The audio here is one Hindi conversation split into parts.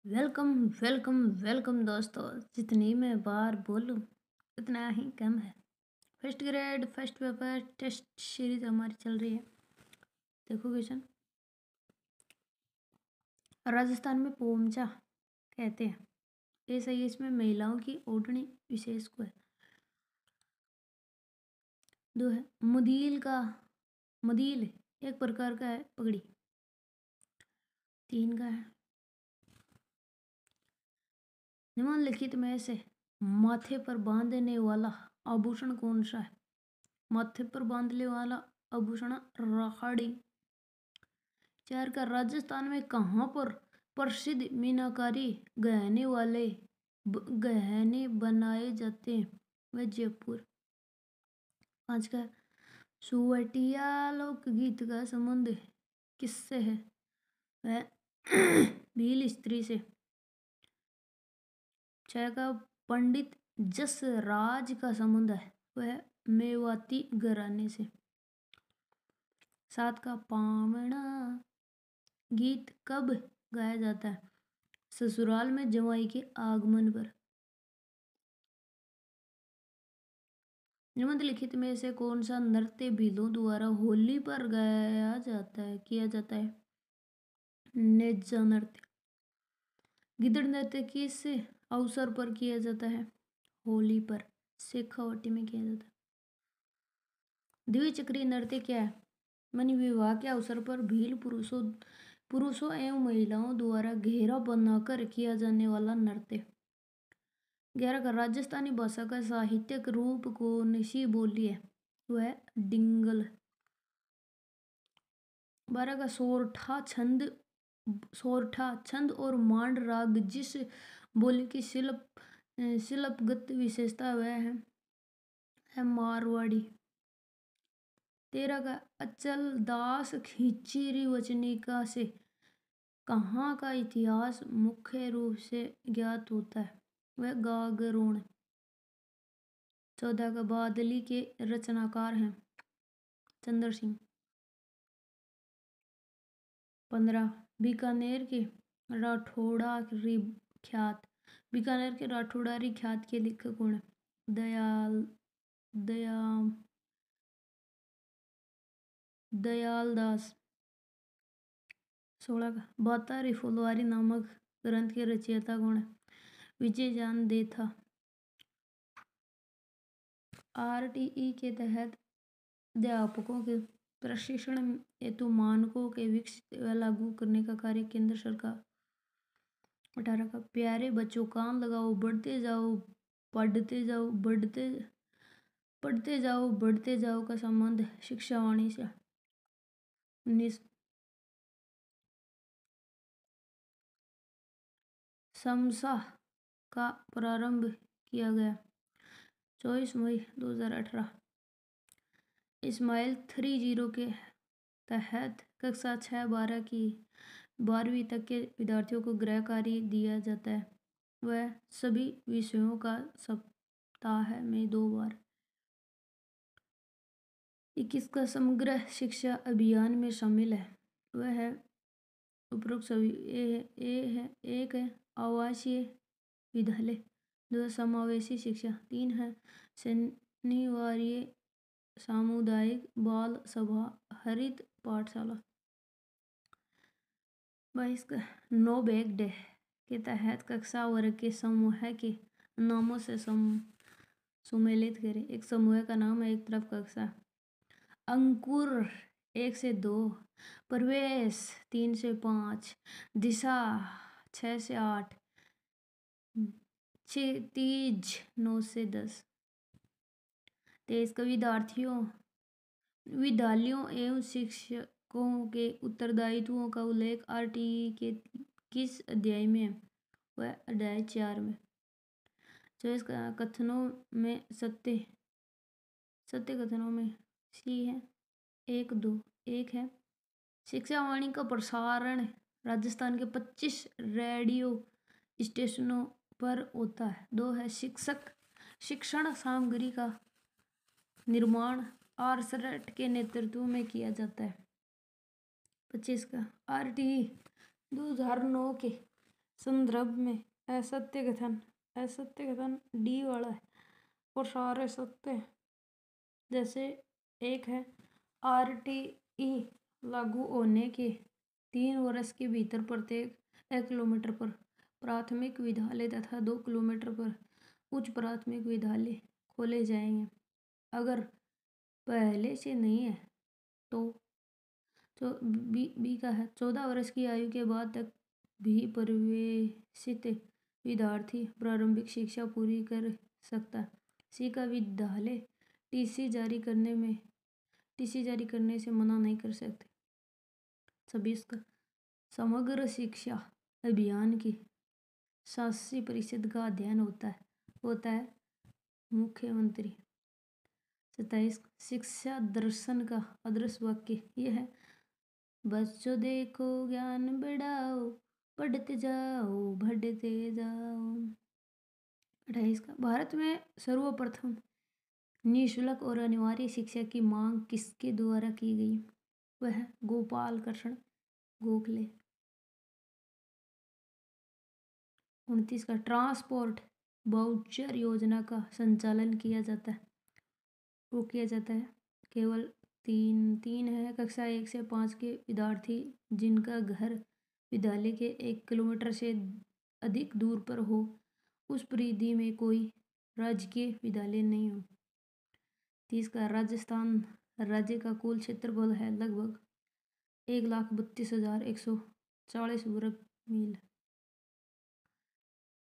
वेलकम वेलकम वेलकम दोस्तों। जितनी मैं बार बोलूं उतना ही कम है। First grade first paper test series हमारी चल रही है। देखो क्वेश्चन। राजस्थान में पोमचा कहते हैं, ऐसा ही इसमें महिलाओं की ओढ़नी विशेष को है। दो है मदील एक प्रकार का है पगड़ी। तीन का है निम्नलिखित में से माथे पर बांधने वाला आभूषण कौन सा है। माथे पर बांधने वाला आभूषण राखाड़ी। चार का राजस्थान में कहाँ पर प्रसिद्ध मीनाकारी गहने बनाए जाते हैं। वह जयपुर। पाँच का सुवटिया लोकगीत का संबंध किससे है। वह भील स्त्री से। छह का पंडित जसराज का संबंध है, वह मेवाती घराने से। सात का पावना गीत कब गाया जाता है। ससुराल में जमाई के आगमन पर। निम्नलिखित में से कौन सा नृत्य भीलों द्वारा होली पर किया जाता है। नेजा नृत्य। गिद्ध नृत्य किस अवसर पर किया जाता है। होली पर। शेखावटी में किया जाता है। द्विचक्रीय नृत्य क्या है। मन विवाह के अवसर पर भील पुरुषों एवं महिलाओं द्वारा घेरा बनाकर किया जाने वाला नृत्य। 11 का राजस्थानी भाषा का साहित्यिक रूप कौन सी बोली है। वह डिंगल। 12 का सोरठा छंद और मांड राग जिस बोली की शिल्पगत विशेषता वह है मारवाड़ी। 13 का अचल दास खिचड़ी वचनिका से कहाँ का इतिहास मुख्य रूप से ज्ञात होता है। वह गागरोण। 14 का बादली के रचनाकार हैं चंद्र सिंह। 15 बीकानेर के राठौड़ारी ख्यात के लेखक कौन है। दया दयाल दास। 16 का बातारी फुलवारी नामक ग्रंथ के रचयिता कौन है। विजय जान देथा। आरटीई के तहत अध्यापकों के प्रशिक्षण हेतु मानकों के विकसित व लागू करने का कार्य केंद्र सरकार। 18 का प्यारे बच्चों कान लगाओ बढ़ते जाओ बढ़ते जाओ का संबंध शिक्षा वाणी से। 19 समसा का प्रारंभ किया गया 24 मई 2018। इस्माइल 30 के तहत कक्षा 6-12 की 12वीं तक के विद्यार्थियों को गृह कार्य दिया जाता है। वह सभी विषयों का सप्ताह में 2 बार। 21 का समग्र शिक्षा अभियान में शामिल है। वह है उपरोक्त सभी। एक है आवासीय विद्यालय। 2 समावेशी शिक्षा। 3 है शनिवारीय सामुदायिक बाल सभा हरित पाठशाला। 22 का नो बैग डे के तहत कक्षा वर्ग के समूह के नामों से सुमेलित करें। एक समूह का नाम है एक तरफ कक्षा। अंकुर 1 से 2, प्रवेश 3 से 5, दिशा 6 से 8, क्षितिज 9 से 10। 23 का विद्यालयों एवं शिक्षकों के उत्तरदायित्वों का उल्लेख आरटीई के किस अध्याय में है। वह अध्याय 4 में। 24 का कथनों में सत्य कथनों में सी है 1, 2। 1 है शिक्षा वाणी का प्रसारण राजस्थान के 25 रेडियो स्टेशनों पर होता है। 2 है शिक्षण सामग्री का निर्माण आरसरेट के नेतृत्व में किया जाता है। 25 का आरटीई 2009 के संदर्भ में असत्य कथन डी वाला है और सारे सत्य। जैसे एक है RTE लागू होने के 3 वर्ष के भीतर प्रत्येक 1 किलोमीटर पर प्राथमिक विद्यालय तथा 2 किलोमीटर पर उच्च प्राथमिक विद्यालय खोले जाएंगे। अगर पहले से नहीं है तो बी का है 14 वर्ष की आयु के बाद तक भी प्रवेशित विद्यार्थी प्रारंभिक शिक्षा पूरी कर सकता है। सी का विद्यालय टीसी जारी करने से मना नहीं कर सकते। 26 का समग्र शिक्षा अभियान की शासी परिषद का अध्ययन होता है मुख्यमंत्री। 27 शिक्षा दर्शन का आदर्श वाक्य यह है, बच्चों देखो ज्ञान बढ़ाओ, पढ़ते जाओ बढ़ते जाओ। 28 का भारत में सर्वप्रथम निःशुल्क और अनिवार्य शिक्षा की मांग किसके द्वारा की गई? वह गोपाल कृष्ण गोखले। 29 का ट्रांसपोर्ट वाउचर योजना का संचालन किया जाता है केवल तीन है कक्षा 1 से 5 के विद्यार्थी जिनका घर विद्यालय के 1 किलोमीटर से अधिक दूर पर हो, उस परिधि में कोई राजकीय विद्यालय नहीं हो। 30 का राजस्थान राज्य का कुल क्षेत्रफल है लगभग 1,32,140 वर्ग मील।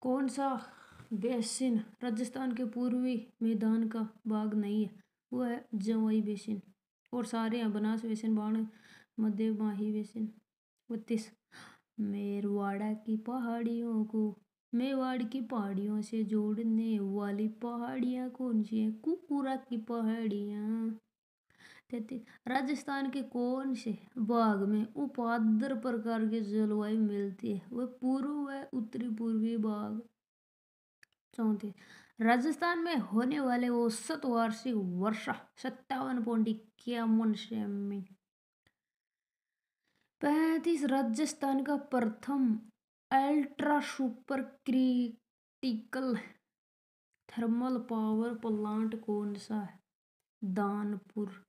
कौन सा बेसिन राजस्थान के पूर्वी मैदान का भाग नहीं है? वो है जमुई बेसिन और सारे हैं बनास बेसिन, बाण मध्य माही बेसिन। 32 मेवाड़ की पहाड़ियों से जोड़ने वाली पहाड़ियाँ कौन सी हैं? कुकुरा की पहाड़ियाँ। 33 राजस्थान के कौन से भाग में उपाद्र प्रकार की जलवायु मिलती है? वह पूर्व व उत्तरी पूर्वी भाग। 34 राजस्थान में होने वाले औसत वार्षिक वर्षा 57.51 सेमी। 35 राजस्थान का प्रथम ultra super critical thermal power plant कौन सा है? दानपुर।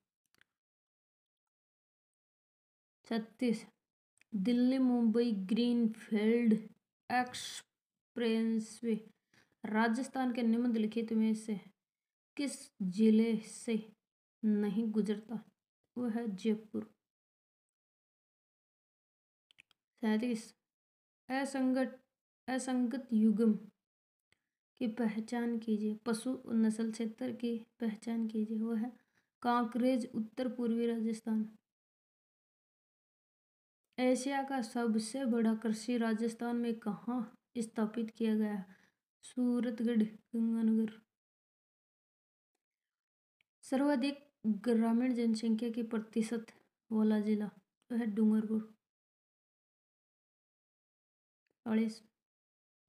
36 दिल्ली मुंबई ग्रीनफील्ड एक्सप्रेसवे राजस्थान के निम्नलिखित में से किस जिले से नहीं गुजरता? वह है जयपुर। 37 असंगत युग्म की पहचान कीजिए, पशु नस्ल क्षेत्र की पहचान कीजिए। वह है कांकरेज उत्तर पूर्वी राजस्थान। एशिया का सबसे बड़ा कृषि राजस्थान में कहाँ स्थापित किया गया है? सूरतगढ़ गंगानगर। सर्वाधिक ग्रामीण जनसंख्या की प्रतिशत वाला जिला वह डूंगरपुर। 40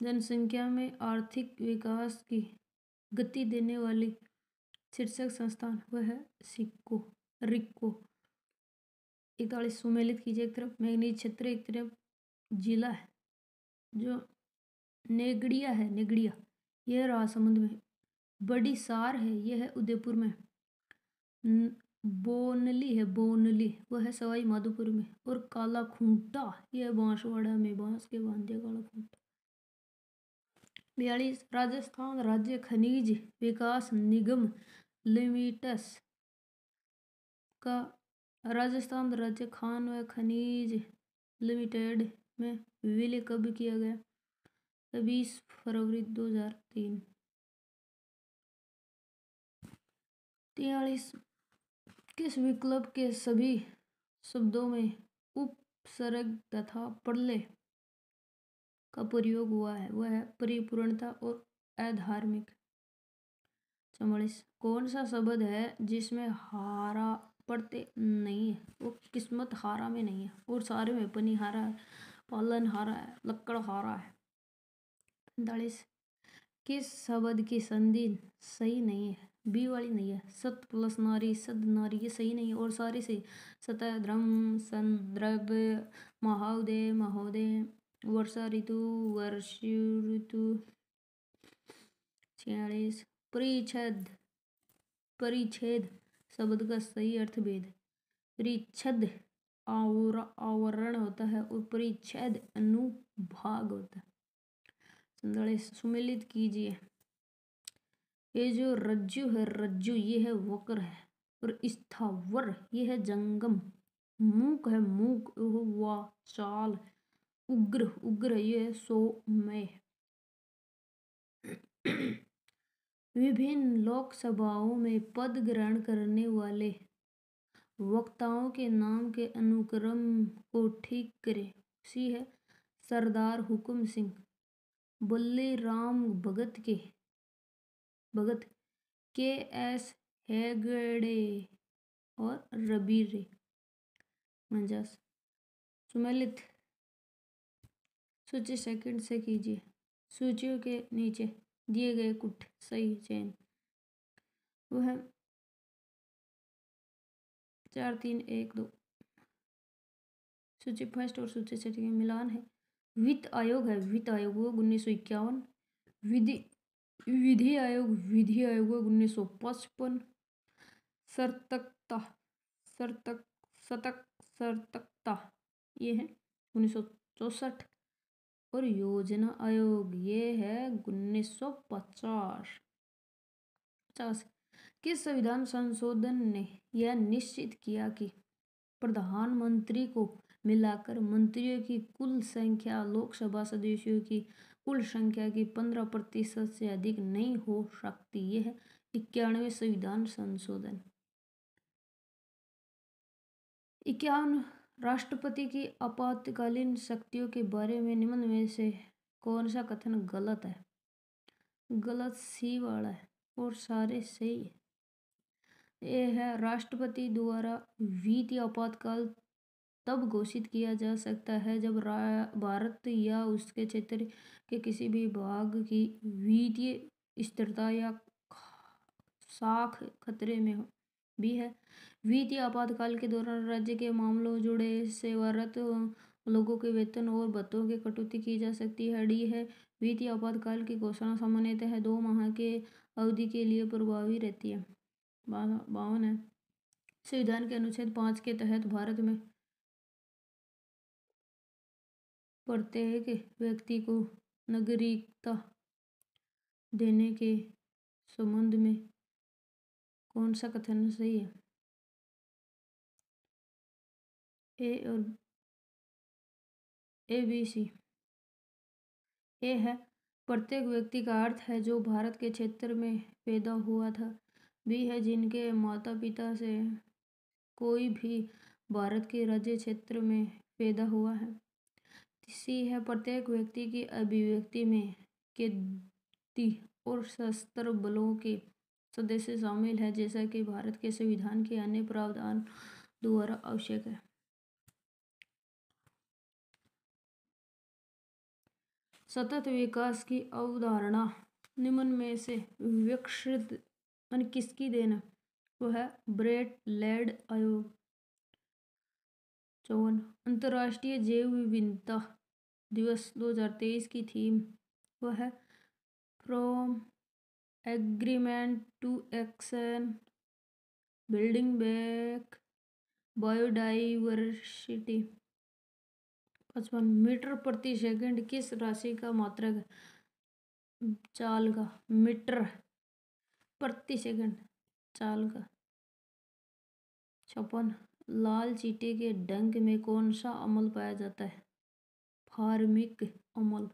जनसंख्या में आर्थिक विकास की गति देने वाली शीर्षक संस्थान वह है रिक्को। 41 सुमेलित कीजिए एक तरफ मैग्नीज क्षेत्र, एक तरफ जिला है जो नेगड़िया है, नेगड़िया यह राजसमंद में। बड़ी सार है यह है उदयपुर में। बोनली है, बोनली वह है सवाई माधोपुर में। और काला खूंटा यह बांसवाड़ा में, बांस के बांधे काला खूंटा। 42 राजस्थान राज्य खनिज विकास निगम लिमिटेड का राजस्थान राज्य खान व खनिज लिमिटेड में विलय कब किया गया? 20 फरवरी 2003। 43 किस विकल्प के सभी शब्दों में उपसर्ग तथा प्रलय का प्रयोग हुआ है? वह है परिपूर्णता और अधार्मिक। 44 कौन सा शब्द है जिसमें हारा पड़ते नहीं है? वो किस्मत हारा में नहीं है और सारे में पनी हारा है, पालन हारा है, लक्कड़ हारा है। 45 किस शब्द की संधि सही नहीं है? बी वाली नहीं है। सत प्लस नारी, सद नारी ये सही नहीं है और सारे सही। सतह, धर्म, संदर्भ, महोदय, महोदय, वर्षा ऋतु, वर्षा ऋतु। 46 परिच्छेद, परिच्छेद शब्द का सही अर्थ भेद। परिच्छेद आवरण होता है और परिच्छेद अनुभाग होता है। 47 सुमेलित कीजिए। ये जो रज्जु है, रज्जु ये है वक्र है, और स्थावर ये है जंगम। मूक है, मूक वाचाल। उग्र, उग्र ये है सौम्य। विभिन्न लोकसभाओं में पद ग्रहण करने वाले वक्ताओं के नाम के अनुक्रम को ठीक करें। सी है सरदार हुकुम सिंह, बल्ले राम भगत के एस हेगड़े और रबी रे। 49 सुमेलित सूची सेकंड से कीजिए। सूचियों के नीचे दिए गए कुछ सही चयन। वह 4 3 1 2। सूची फर्स्ट और सूची सेकंड में मिलान है। वित्त आयोग है, वित्त आयोग 1951। विधि आयोग 1955। सतर्कता ये है 1964। और योजना आयोग ये है 1950। किस संविधान संशोधन ने यह निश्चित किया कि प्रधानमंत्री को मिलाकर मंत्रियों की कुल संख्या लोकसभा सदस्यों की कुल संख्या की 15% से अधिक नहीं हो सकती? यह है 91वें संविधान संशोधन। 51 राष्ट्रपति की आपातकालीन शक्तियों के बारे में निम्न में से कौन सा कथन गलत है? गलत सी वाला है और सारे सही है। ये है राष्ट्रपति द्वारा वित्तीय आपातकाल तब घोषित किया जा सकता है जब भारत या उसके क्षेत्र के किसी भी भाग की वित्तीय स्थिरता या साख खतरे में हो। भी है वित्तीय आपातकाल के दौरान राज्य के मामलों जुड़े सेवारत लोगों के वेतन और भत्तों की कटौती की जा सकती है। डी है वित्तीय आपातकाल की घोषणा सामान्यतः 2 माह के अवधि के लिए प्रभावी रहती है। 52 है संविधान के अनुच्छेद 5 के तहत भारत में प्रत्येक व्यक्ति को नागरिकता देने के संबंध में कौन सा कथन सही है? ए और ए बी सी। ए है प्रत्येक व्यक्ति का अर्थ है जो भारत के क्षेत्र में पैदा हुआ था। बी है जिनके माता पिता से कोई भी भारत के राज्य क्षेत्र में पैदा हुआ है। सी है प्रत्येक व्यक्ति की अभिव्यक्ति में कैदी और सशस्त्र बलों के सदस्य शामिल है, जैसा कि भारत के संविधान के अन्य प्रावधान द्वारा आवश्यक है। सतत विकास की अवधारणा निम्न में से विकसित किसकी देन है? वो है ब्रेट-लैंड आयोग। 54 अंतर्राष्ट्रीय जैव विविधता दिवस 2023 की थीम वह है from agreement to action, building back biodiversity. 55 metre प्रति सेकंड किस राशि का मात्रक चाल का? मीटर प्रति सेकंड चाल का। 56 लाल चींटी के डंक में कौन सा अम्ल पाया जाता है? फार्मिक अम्ल।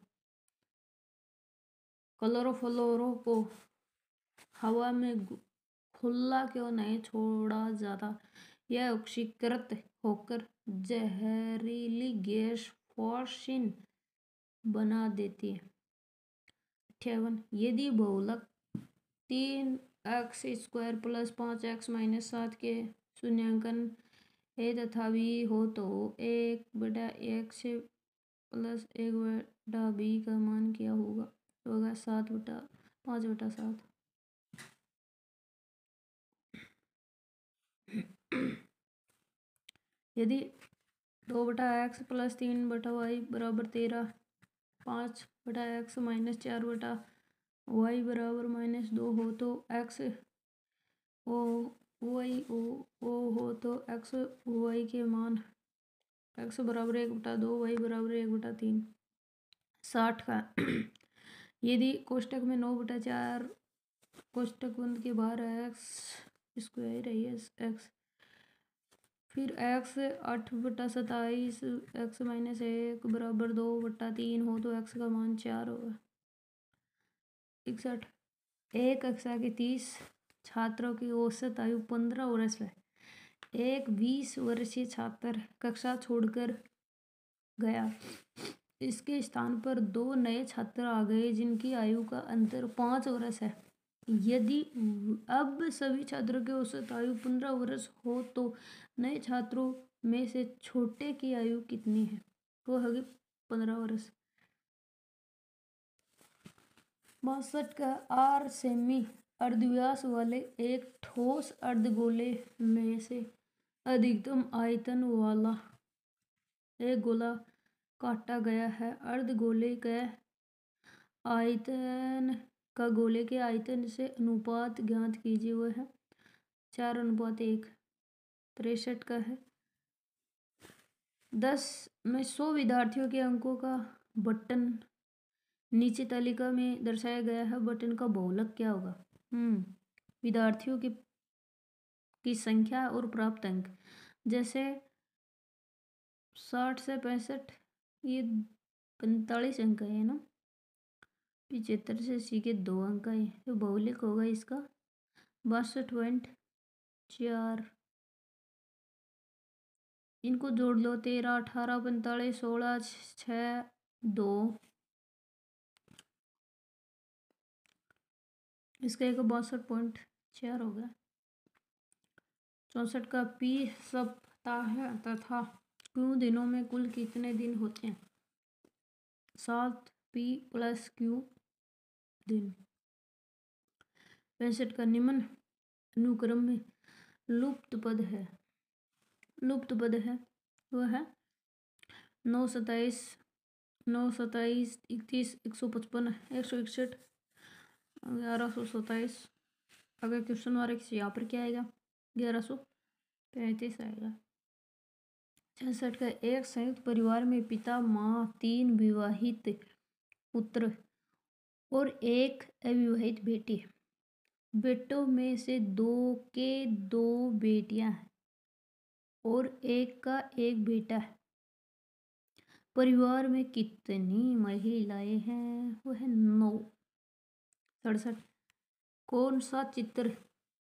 क्लोरोफ्लोरो को हवा में खुला क्यों नहीं छोड़ा जाता? यह ऑक्सीकृत होकर जहरीली गैस फ्लोरोसिन बना देती है। 58 यदि बहुलक 3x² + 5x - 7 के शून्यांकन ए तथा बी हो तो 1/x + 1/b का मान क्या होगा? 5/7। यदि 2/x+3/y बराबर 13, 5/x-4/y बराबर -2 हो तो x ओ y ओ हो तो x y के मान x बराबर 1/2, y बराबर 1/3। 60 का यदि कोष्टक में 9/4 कोष्टक बंद के बाहर एक्स स्क्वायर है एक्स, फिर एक्स 8/27 x-1 बराबर 2/3 हो तो एक्स का मान 4 होगा। 61 एक कक्षा के 30 छात्रों की औसत आयु 15 वर्ष है। एक 20 वर्षीय छात्र कक्षा छोड़कर गया, इसके स्थान पर 2 नए छात्र आ गए जिनकी आयु का अंतर 5 वर्ष है। यदि अब सभी छात्रों की औसत आयु 15 वर्ष हो तो नए छात्रों में से छोटे की आयु कितनी है? वो होगी 15 वर्ष। 62 का आर सेमी अर्धव्यास वाले एक ठोस अर्धगोले में से अधिकतम आयतन वाला एक गोला काटा गया है। अर्धगोले के आयतन का गोले के आयतन से अनुपात ज्ञात कीजिए। वह है 4:1। 63 का है 10 में 100 विद्यार्थियों के अंकों का बटन नीचे तालिका में दर्शाया गया है। बटन का बहुलक क्या होगा? विद्यार्थियों की संख्या और प्राप्त अंक। जैसे 60 से 65 ये 45 अंक है ना, 75 से 80 के 2 अंक है, तो बहुलक होगा इसका 62.4। इनको जोड़ लो 13, 18, 45, 16, 6, 2, इसका एक 62.4 होगा। 64 का पी सप्ताह तथा क्यू दिनों में कुल कितने दिन होते हैं? 7 पी + क्यू दिन। 65 का निम्न अनुक्रम में लुप्त पद है वह है 9, 27, 31, 155, 161, 1127। अगर क्वेश्चन मार्क यहाँ पर क्या आएगा? 1135 आएगा। 66 का एक संयुक्त परिवार में पिता, माँ, 3 विवाहित पुत्र और एक अविवाहित बेटी है। बेटों में से 2 के 2 बेटियां हैं और एक का एक बेटा है। परिवार में कितनी महिलाएं हैं? वो है 9। 67 कौन सा चित्र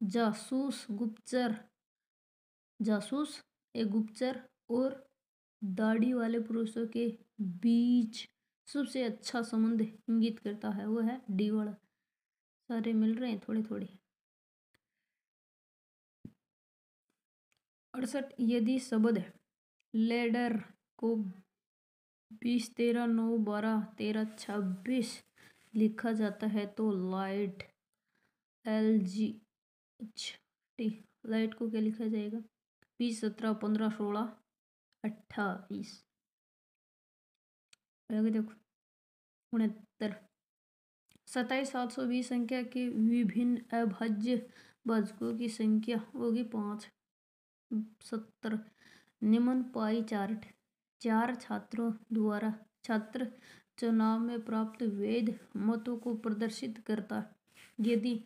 जासूस, एक गुप्तचर और दाढ़ी वाले पुरुषों के बीच सबसे अच्छा संबंध इंगित करता है? वो है डी वाला। सारे मिल रहे हैं थोड़े थोड़े। 68 यदि शब्द लेडर को 20, 13, 9, 12, 13, 26 लिखा जाता है तो लाइट LGHT लाइट को क्या लिखा जाएगा? 20, 17, 15, 16, 28। देखो 69 27, 720 संख्या के विभिन्न अभाज्य भाजकों की संख्या होगी 5। 70 निम्न पाई चार्ट 4 छात्रों द्वारा छात्र चुनाव में प्राप्त वैध मतों को प्रदर्शित करता है। यदि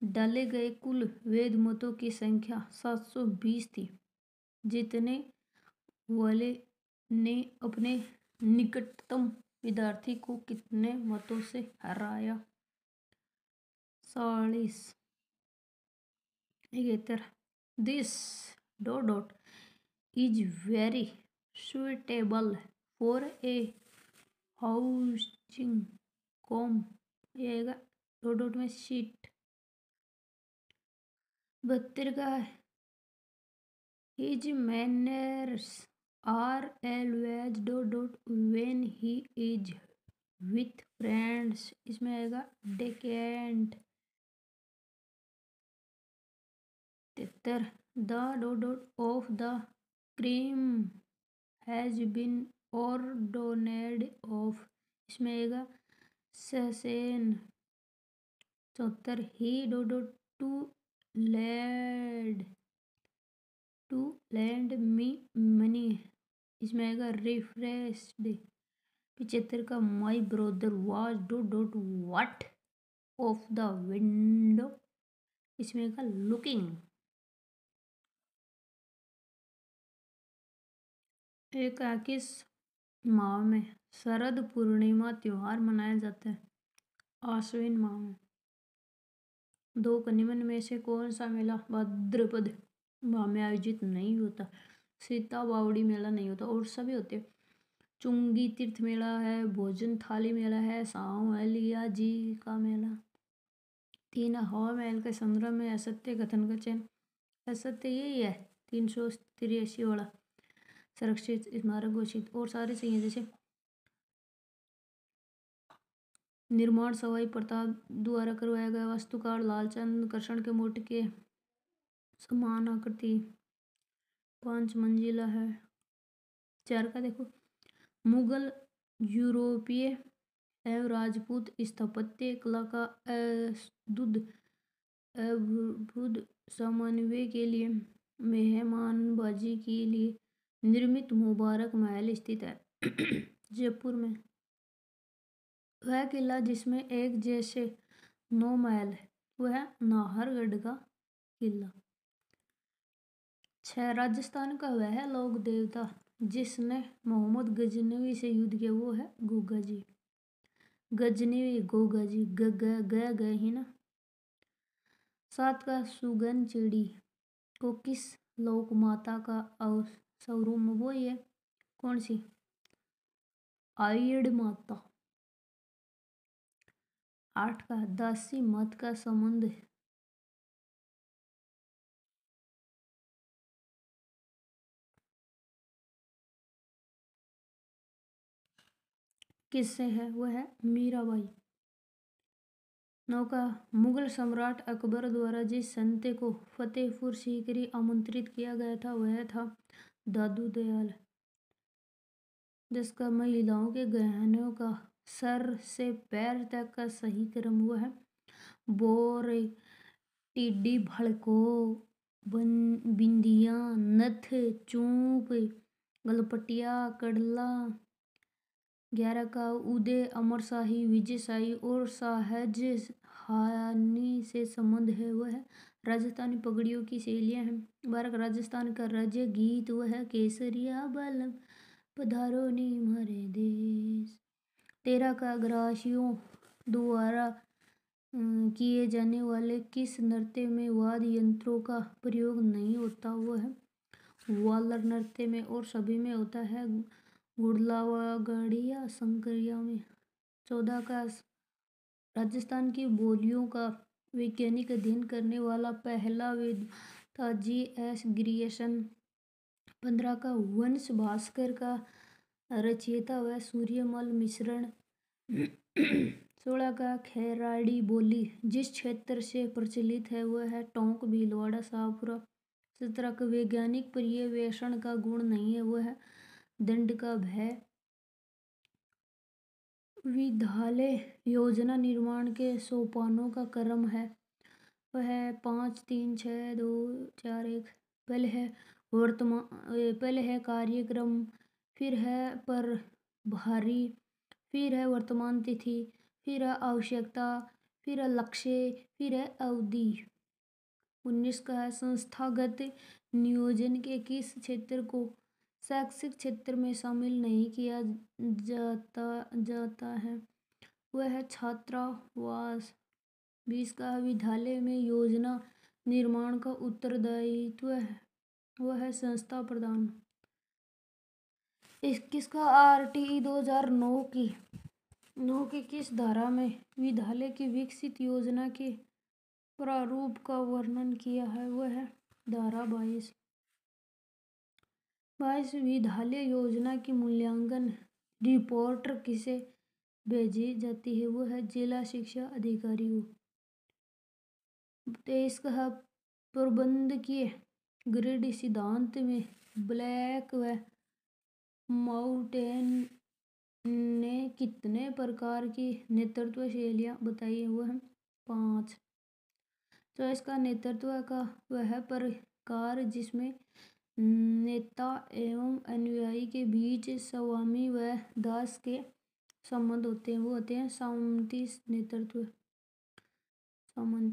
डाले गए कुल वैध मतों की संख्या 720 थी, जीतने वाले ने अपने निकटतम विद्यार्थी को कितने मतों से हराया? 40। 71 this ... is very suitable for a housing com ये आएगा ... में शीट। 72 का his manners are always ... when he is with friends इसमें आएगा decent। 73 the ... of the cream has been ordained off, इसमें आएगा सेशन 74, ही डोडो टू लैंड मी मनी, इसमें आएगा रिफ्रेश्ड 75 का माई ब्रदर वाज डू डोट व्हाट ऑफ द विंडो, इसमें आएगा लुकिंग। एक किस माह में शरद पूर्णिमा त्योहार मनाया जाता है? आश्विन माह में। दो निम्न में से कौन सा मेला भाद्रपद माह में आयोजित नहीं होता? सीता बावड़ी मेला नहीं होता, और सभी होते हैं। चुंगी तीर्थ मेला है, भोजन थाली मेला है, साहू अलिया जी का मेला। 3 हवा महल के संदर्भ में असत्य कथन का चयन। असत्य यही है 383 वाला संरक्षित स्मारक घोषित, और सारे सही है। जैसे निर्माण सवाई प्रताप द्वारा करवाया गया, वास्तुकार लालचंद कृष्ण के मूर्ति के समान आकृति, 5 मंजिला है। 4 का देखो, मुगल यूरोपीय एवं राजपूत स्थापत्य कला का अद्भुत समन्वय के लिए मेहमानबाजी के लिए निर्मित मुबारक महल स्थित है जयपुर में। वह किला जिसमें एक जैसे 9 महल है वह नाहरगढ़ का किला। 6 राजस्थान का वह लोक देवता जिसने मोहम्मद गजनवी से युद्ध किया वो है गोगा जी। गजनवी गोगा जी गए ही ना। 7 का सुगन चिड़ी को किस लोक माता का शोरूम, वो ये कौन सी? आयड़ माता। 8 का दासी मत का संबंध किससे है? वो है मीराबाई। 9 का मुगल सम्राट अकबर द्वारा जिस संत को फतेहपुर सीकरी आमंत्रित किया गया था वह था दादू दयाल। 10 का महिलाओं के गहनों का सर से पैर तक का सही क्रम हुआ है बोर, टिड्डी, भड़को, बिंदिया, नथ, चूप, गलपटिया, कडला। 11 का उदय अमर शाही, विजय शाही और सहज हानि से संबंध है वह है राजस्थानी पगड़ियों की शैलियाँ हैं। 12 का राजस्थान का राज्य गीत वह है केसरिया बलम पधारो नी हमारे देश। 13 का ग्रासियों द्वारा किए जाने वाले किस नृत्य में वाद्य यंत्रों का प्रयोग नहीं होता? वो है वालर नृत्य में, और सभी में होता है गुड़लावा गाड़िया शंकरिया में। 14 का राजस्थान की बोलियों का वैज्ञानिक अध्ययन करने वाला पहला वेद था G.S. ग्रियर्सन। 15 का वंश भास्कर का रचयिता व सूर्यमल मिश्रण। 16 का खैराड़ी बोली जिस क्षेत्र से प्रचलित है वह है टोंक, भीलवाड़ा, शाहपुरा। 17 का वैज्ञानिक पर्यवेक्षण का गुण नहीं है वह है दंड का भय। विद्यालय योजना निर्माण के सोपानों का क्रम है वह है 5, 3, 6, 2, 4, 1। पहले है कार्यक्रम, फिर है पर भारी, फिर है वर्तमान तिथि, फिर है आवश्यकता, फिर है लक्ष्य, फिर है अवधि। 19 का है संस्थागत नियोजन के किस क्षेत्र को शैक्षिक क्षेत्र में शामिल नहीं किया जाता है वह है छात्रावास। 20 का विद्यालय में योजना निर्माण का उत्तरदायित्व है वह है संस्था प्रधान। 21 का RTE 2009 की किस धारा में विद्यालय की विकसित योजना के प्रारूप का वर्णन किया है वह है धारा 22। विद्यालय योजना की मूल्यांकन रिपोर्ट किसे भेजी जाती है वो है जिला शिक्षा अधिकारी को। 23 का प्रबंधकीय ग्रेड सिद्धांत में ब्लैक व माउंटेन ने कितने प्रकार की नेतृत्व शैलियाँ बताई? वो है 5। तो इसका नेतृत्व का वह प्रकार जिसमें नेता एवं अनुयायी के बीच स्वामी व दास के संबंध होते हैं, वो होते हैं सामंती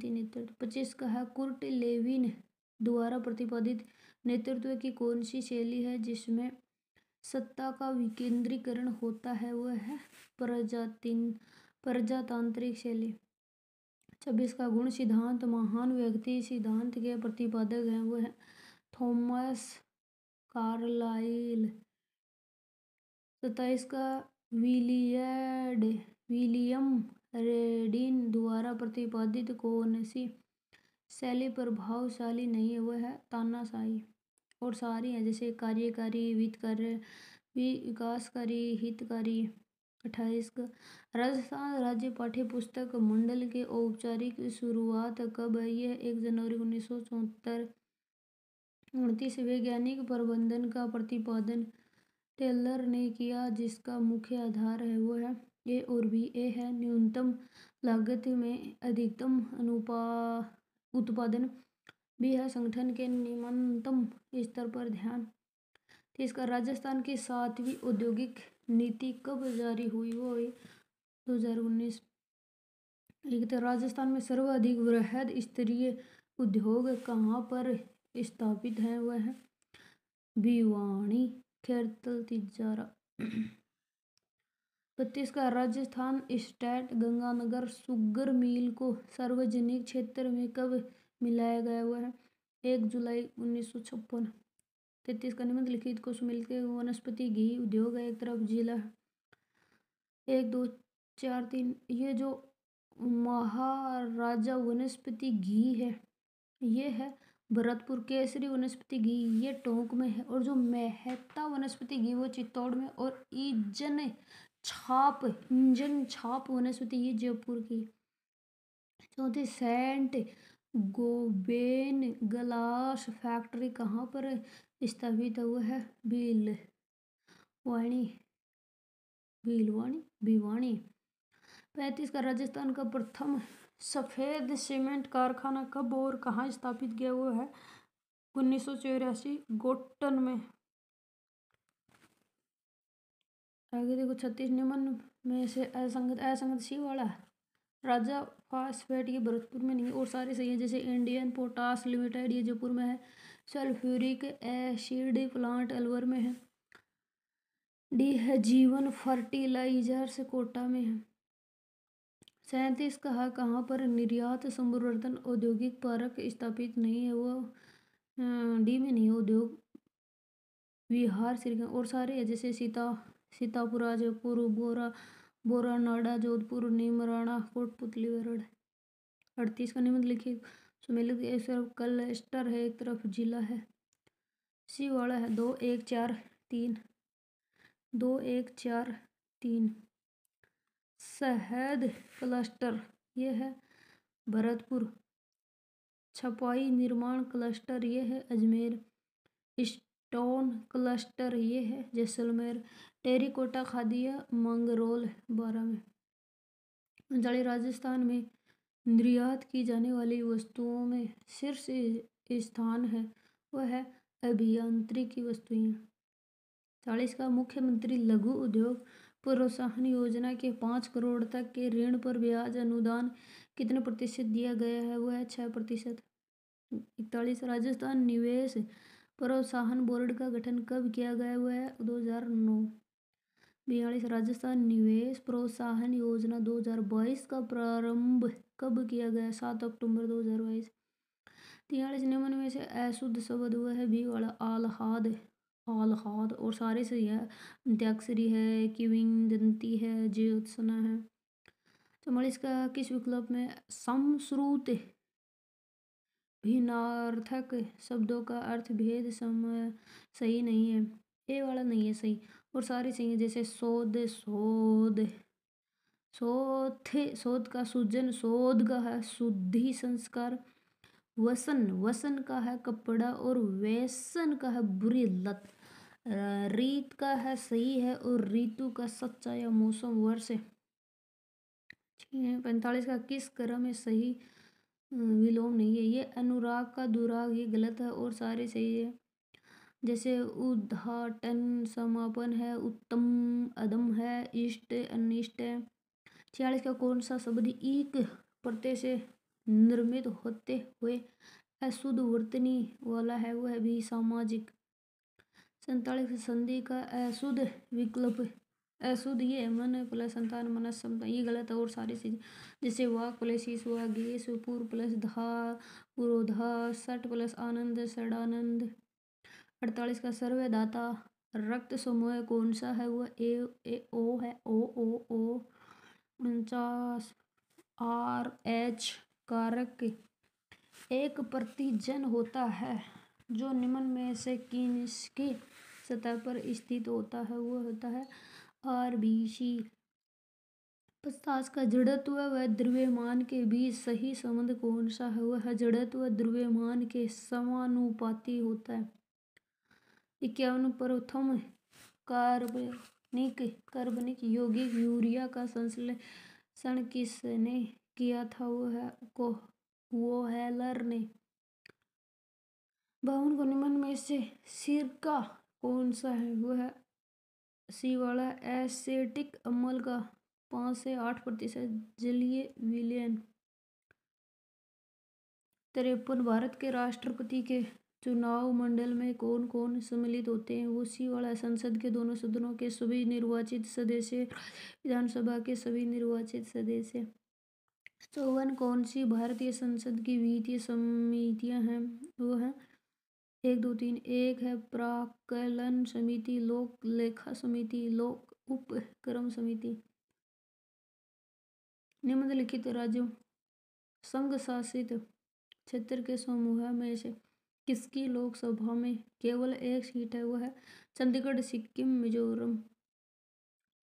नेतृत्व। 25 का है कुर्ट लेविन द्वारा प्रतिपादित नेतृत्व की कौन सी शैली है जिसमें सत्ता का विकेंद्रीकरण होता है? वो है प्रजातांत्रिक शैली। 26 का गुण सिद्धांत महान व्यक्ति सिद्धांत के प्रतिपादक हैं, वो है थॉमस कार्लाइल। 27 का विलियम रेडिन द्वारा प्रतिपादित कौन सी शैली प्रभावशाली नहीं है? वह है तानाशाही। और सारी है जैसे कार्यकारी, वित्तकारी, विकासकारी, हितकारी। 28 का राजस्थान राज्य पाठ्य पुस्तक मंडल के औपचारिक शुरुआत कब है? यह 1 जनवरी 1974। 29 वैज्ञानिक प्रबंधन का प्रतिपादन टेलर ने किया जिसका मुख्य आधार है, वो है ए और बी। ए है न्यूनतम लागत में अधिकतम उत्पादन। बी है संगठन के निम्नतम स्तर पर ध्यान। तो इसका राजस्थान की 7वीं औद्योगिक नीति कब जारी हुई? वो हुई 2019। एक तो राजस्थान में सर्वाधिक वृहद स्तरीय उद्योग कहाँ पर स्थापित हैं? वह है भिवानी, खेरतल, तिजारा। 32 का Rajasthan state Ganganagar sugar mill को सार्वजनिक क्षेत्र में कब मिलाया गया? हुआ है 1 जुलाई 1956। 33 का निम्नलिखित को मिलकर वनस्पति घी उद्योग है एक तरफ जिला है 1, 2, 4, 3। ये जो महाराजा वनस्पति घी है ये है भरतपुर। केसरी वनस्पति घी ये टोंक में है और जो मेहता वनस्पति घी वो चित्तौड़ में और इंजन छाप वनस्पति ये जयपुर की। 34 सेंट गोबेन ग्लास फैक्ट्री कहाँ पर स्थापित हुआ है? भिवानी। 35 का राजस्थान का प्रथम सफेद सीमेंट कारखाना कब और कहाँ स्थापित किया हुआ है? 1984 गोटन में। आगे देखो 36 निम्न में से असंगत सी वाला है। राजा फास्फेट ये भरतपुर में नहीं और सारे सही है जैसे इंडियन पोटास लिमिटेड ये जयपुर में है। सल्फ्यूरिक एसिड प्लांट अलवर में है। डी है जीवन फर्टिलाइजर्स कोटा में है। 37 कहा कहाँ पर निर्यात संवर्धन औद्योगिक पार्क स्थापित नहीं है? वो डी में नहीं उद्योग विहार श्रीगंगा और सारे है जैसे सीतापुरा जयपुर बोरानाडा जोधपुर नीमराणा कोटपुतली वरड़। 38 का निम्नलिखित सम्मिलित एक तरफ क्लस्टर है एक तरफ जिला है। सी वाला है 2, 1, 4, 3। 2, 1, 4, 3 शहद क्लस्टर ये है भरतपुर। छपाई निर्माण क्लस्टर ये है अजमेर। स्टोन क्लस्टर ये है जैसलमेर। टेरिकोटा खादिया मंगरोल 12 में। जड़ी राजस्थान में निर्यात की जाने वाली वस्तुओं में शीर्ष स्थान है वह है अभियांत्रिकी वस्तुएं। 40 का मुख्यमंत्री लघु उद्योग प्रोत्साहन योजना के 5 करोड़ तक के ऋण पर ब्याज अनुदान कितने प्रतिशत दिया गया है? वह है 6%। 41 राजस्थान निवेश प्रोत्साहन बोर्ड का गठन कब किया गया? वह है 2009। 42 राजस्थान निवेश प्रोत्साहन योजना 2022 का प्रारंभ कब किया गया? 7 अक्टूबर 2022। 43 निम्न में से अशुद्ध शब्द वह है बी वाला आह्लाद और सारे सही है। अंत्याक्षरी है, किंवदंती है, ज्योत्सना है। 44 का किस विकल्प में समश्रुत भिन्नार्थक शब्दों का अर्थ भेद सही नहीं है? ए वाला नहीं है सही और सारे सही है जैसे शोध का सूजन, शोध का है शुद्धि संस्कार। वसन का है कपड़ा और व्यसन का है बुरी लत। रीत का है सही है और ऋतु का सच्चा या मौसम वर्ष है। 45 का किस क्रम में सही विलोम नहीं है। ये अनुराग का दुराग ये गलत है और सारे सही है। जैसे उद्घाटन समापन है, उत्तम अदम है, इष्ट अनिष्ट है। 46 का कौन सा शब्द ईक प्रत्यय से निर्मित होते हुए अशुद्ध वर्तनी वाला है, वह है भी सामाजिक। 47 संधि का अशुद्ध विकल्प अशुद्ध ये मन प्लस संतान मनस समता ये गलत है और सारी चीजें जैसे वाक प्लस ईस वागेश पूर्व प्लस धा पुरोधा सट प्लस आनंद सडानंद। 48 का सर्वदाता रक्त समूह कौन सा है, वह ए ओ है ओ। 49 आर एच कारक एक प्रतिजन होता है जो निम्न में से किसकी सतह पर स्थित होता है, वह होता है आरबीसी। 50 का जड़त्व व द्रव्यमान के बीच सही संबंध कौन सा है, वह जड़त्व द्रव्यमान के समानुपाती होता है। 51 प्रथम कार्बनिक यौगिक यूरिया का संश्लेषण किसने किया था, वो हेलर ने। 52 को निम्न में से सिरका कौन सा है, वह है सी वाला एसेटिक अम्ल का 5 से 8% जलीय विलयन। 53 भारत के राष्ट्रपति के चुनाव मंडल में कौन कौन सम्मिलित होते हैं, वो सी वाला संसद के दोनों सदनों के सभी निर्वाचित सदस्य, विधानसभा के सभी निर्वाचित सदस्य। 54 कौन सी भारतीय संसद की वित्तीय समितियां हैं, वो है 1 2 3। एक है प्राक्कलन समिति, लोक लेखा समिति, लोक उपक्रम समिति। निम्नलिखित राज्यों संघ शासित क्षेत्र के समूह में से किसकी लोकसभा में केवल एक सीट है, वह है चंडीगढ़ सिक्किम मिजोरम।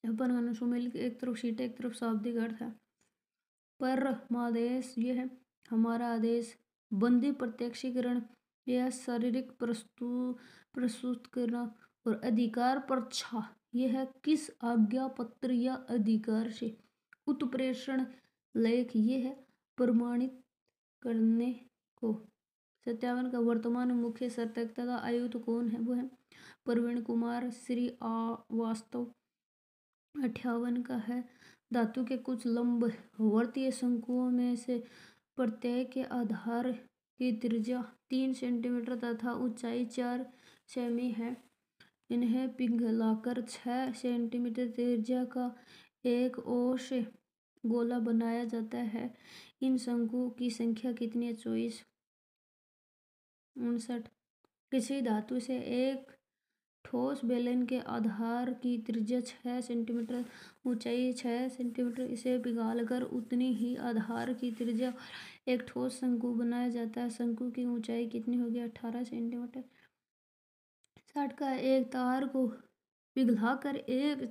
जापान सुमेलित एक तरफ सीट एक तरफ शाब्दिक अर्थ है। परमादेश ये है हमारा आदेश। बंदी प्रत्यक्षीकरण यह शारीरिक प्रस्तुत करना और अधिकार पर छा यह है किस आज्ञा पत्र या अधिकार से। उत्प्रेषण लेख ये है प्रमाणित करने को। 57 का वर्तमान मुख्य सतर्कता का आयुक्त कौन है, वो है प्रवीण कुमार श्रीवास्तव। 58 का है धातु के कुछ लंबवर्तीय शंकुओं में से प्रत्येक के आधार की त्रिज्या 3 सेंटीमीटर तथा ऊंचाई 4 सेमी है। इन्हें पिघलाकर 6 सेंटीमीटर त्रिज्या का एक ओष गोला बनाया जाता है। इन शंकुओं की संख्या कितनी है, 24। 59 किसी धातु से एक ठोस बेलन के आधार की त्रिज्या 6 सेंटीमीटर ऊंचाई 6 सेंटीमीटर इसे पिघलाकर उतनी ही आधार की त्रिज्या एक ठोस शंकु बनाया जाता है। शंकु की ऊंचाई कितनी होगी, 18 सेंटीमीटर। 60 का एक तार को पिघलाकर एक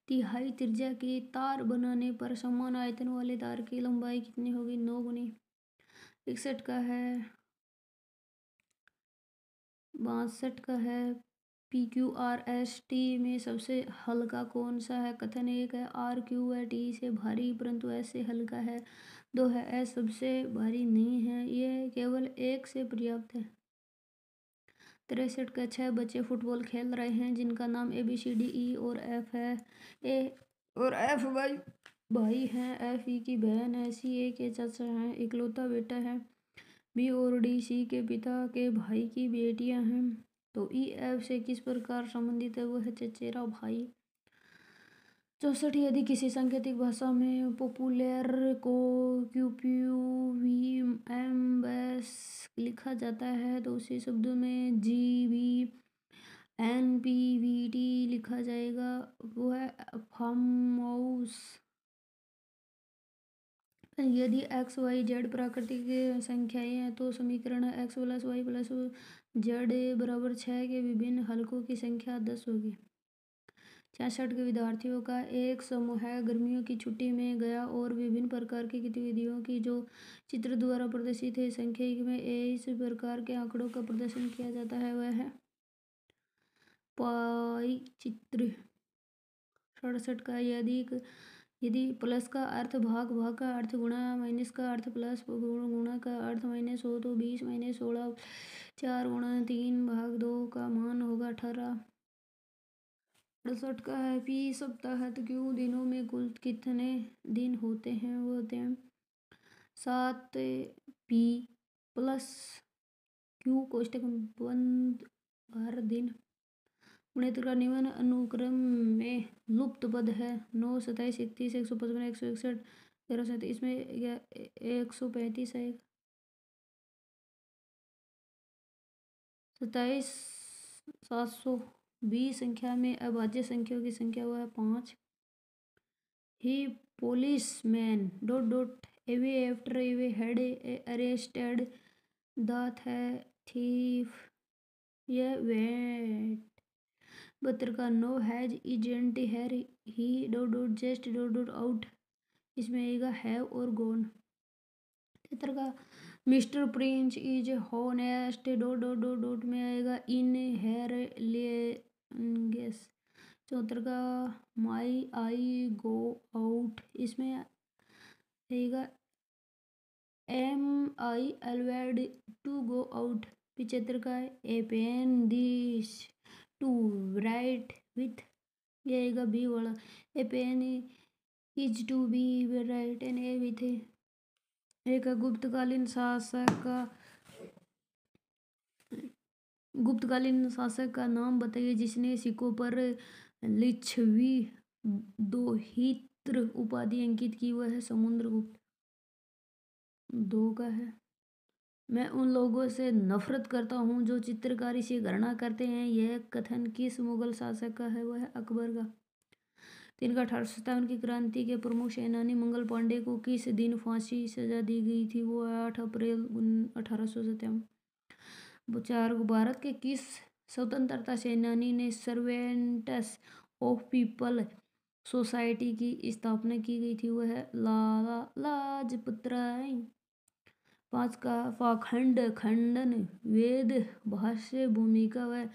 तिहाई त्रिज्या की तार बनाने पर समान आयतन वाले तार की लंबाई कितनी होगी, 9 गुनी। 61 का है 62 का है PQRST में सबसे हल्का कौन सा है। कथन 1 है RQ है T से भारी परंतु S से हल्का है। 2 है S सबसे भारी नहीं है, ये केवल 1 से पर्याप्त है। 63 का 6 बच्चे फुटबॉल खेल रहे हैं जिनका नाम ABCDE और F है। A और F भाई हैं, F E की बहन है, C A के चाचा हैं, इकलौता बेटा है। B और D C के पिता के भाई की बेटियां हैं। तो E F से किस प्रकार संबंधित है, वो है चचेरा भाई। 64 यदि किसी सांकेतिक भाषा में पॉपुलर को QPUVMS लिखा जाता है तो उसी शब्द में GBNPVT लिखा जाएगा, वो है फार्म हाउस। यदि एक्स वाई जेड प्राकृतिक संख्याएं हैं तो समीकरण है X plus Y plus Z बराबर 6 के विभिन्न हलकों की संख्या 10 होगी। 66 के विद्यार्थियों का एक समूह है गर्मियों की छुट्टी में गया और विभिन्न प्रकार की गतिविधियों की जो चित्र द्वारा प्रदर्शित है संख्या में इस प्रकार के आंकड़ों का प्रदर्शन किया जाता है, वह है पाई चित्र। 67 का यदि प्लस का अर्थ भाग, भाग का अर्थ गुणा, माइनस का अर्थ प्लस, गुणा का अर्थ माइनस हो तो 20 माइनस 16 4 गुणा 3 भाग 2 का मान होगा 18। 68 का है पी सप्ताह तो क्यों दिनों में कुल कितने दिन होते हैं? वो होते हैं 7 पी प्लस क्यू कोष्टक बंद 12 दिन। गुणित्र का निम्न अनुक्रम में लुप्त पद है 9 27 31 155 161 1337। इसमें 135 है 27 720 संख्या में अभाज्य संख्याओं की संख्या हुआ है 5। ही policeman ... away after away had arrested the thief. यह वेट बत्र का नो हैज इजेंट हैर ही ... जस्ट ... आउट। इसमें आएगा हैव और गॉन। 73 का मिस्टर प्रिंस इज हॉनेस्ट ... में आएगा इन हैर लेंगेस। 74 का माई आई गो आउट। इसमें आएगा am I allowed to go out. 75 का a pen this to write with. ये आएगा बी वाला। A pen is to be write and a with. एक गुप्तकालीन शासक का नाम बताइए जिसने सिक्कों पर लिच्छवी दोहित्र उपाधि अंकित की। वह है समुद्रगुप्त। 2 का है मैं उन लोगों से नफरत करता हूँ जो चित्रकारी से घृणा करते हैं। यह कथन किस मुगल शासक का है? वह है अकबर का। 3 का 1857 की क्रांति के प्रमुख सेनानी मंगल पांडे को किस दिन फांसी सजा दी गई थी? वो 8 अप्रैल 1857। 4 भारत के किस स्वतंत्रता सेनानी ने सर्वेंट्स ऑफ पीपल सोसाइटी की स्थापना की गई थी? वह है लाला लाजपत राय। 5 का पाखंड खंडन वेद भाष्य भूमिका व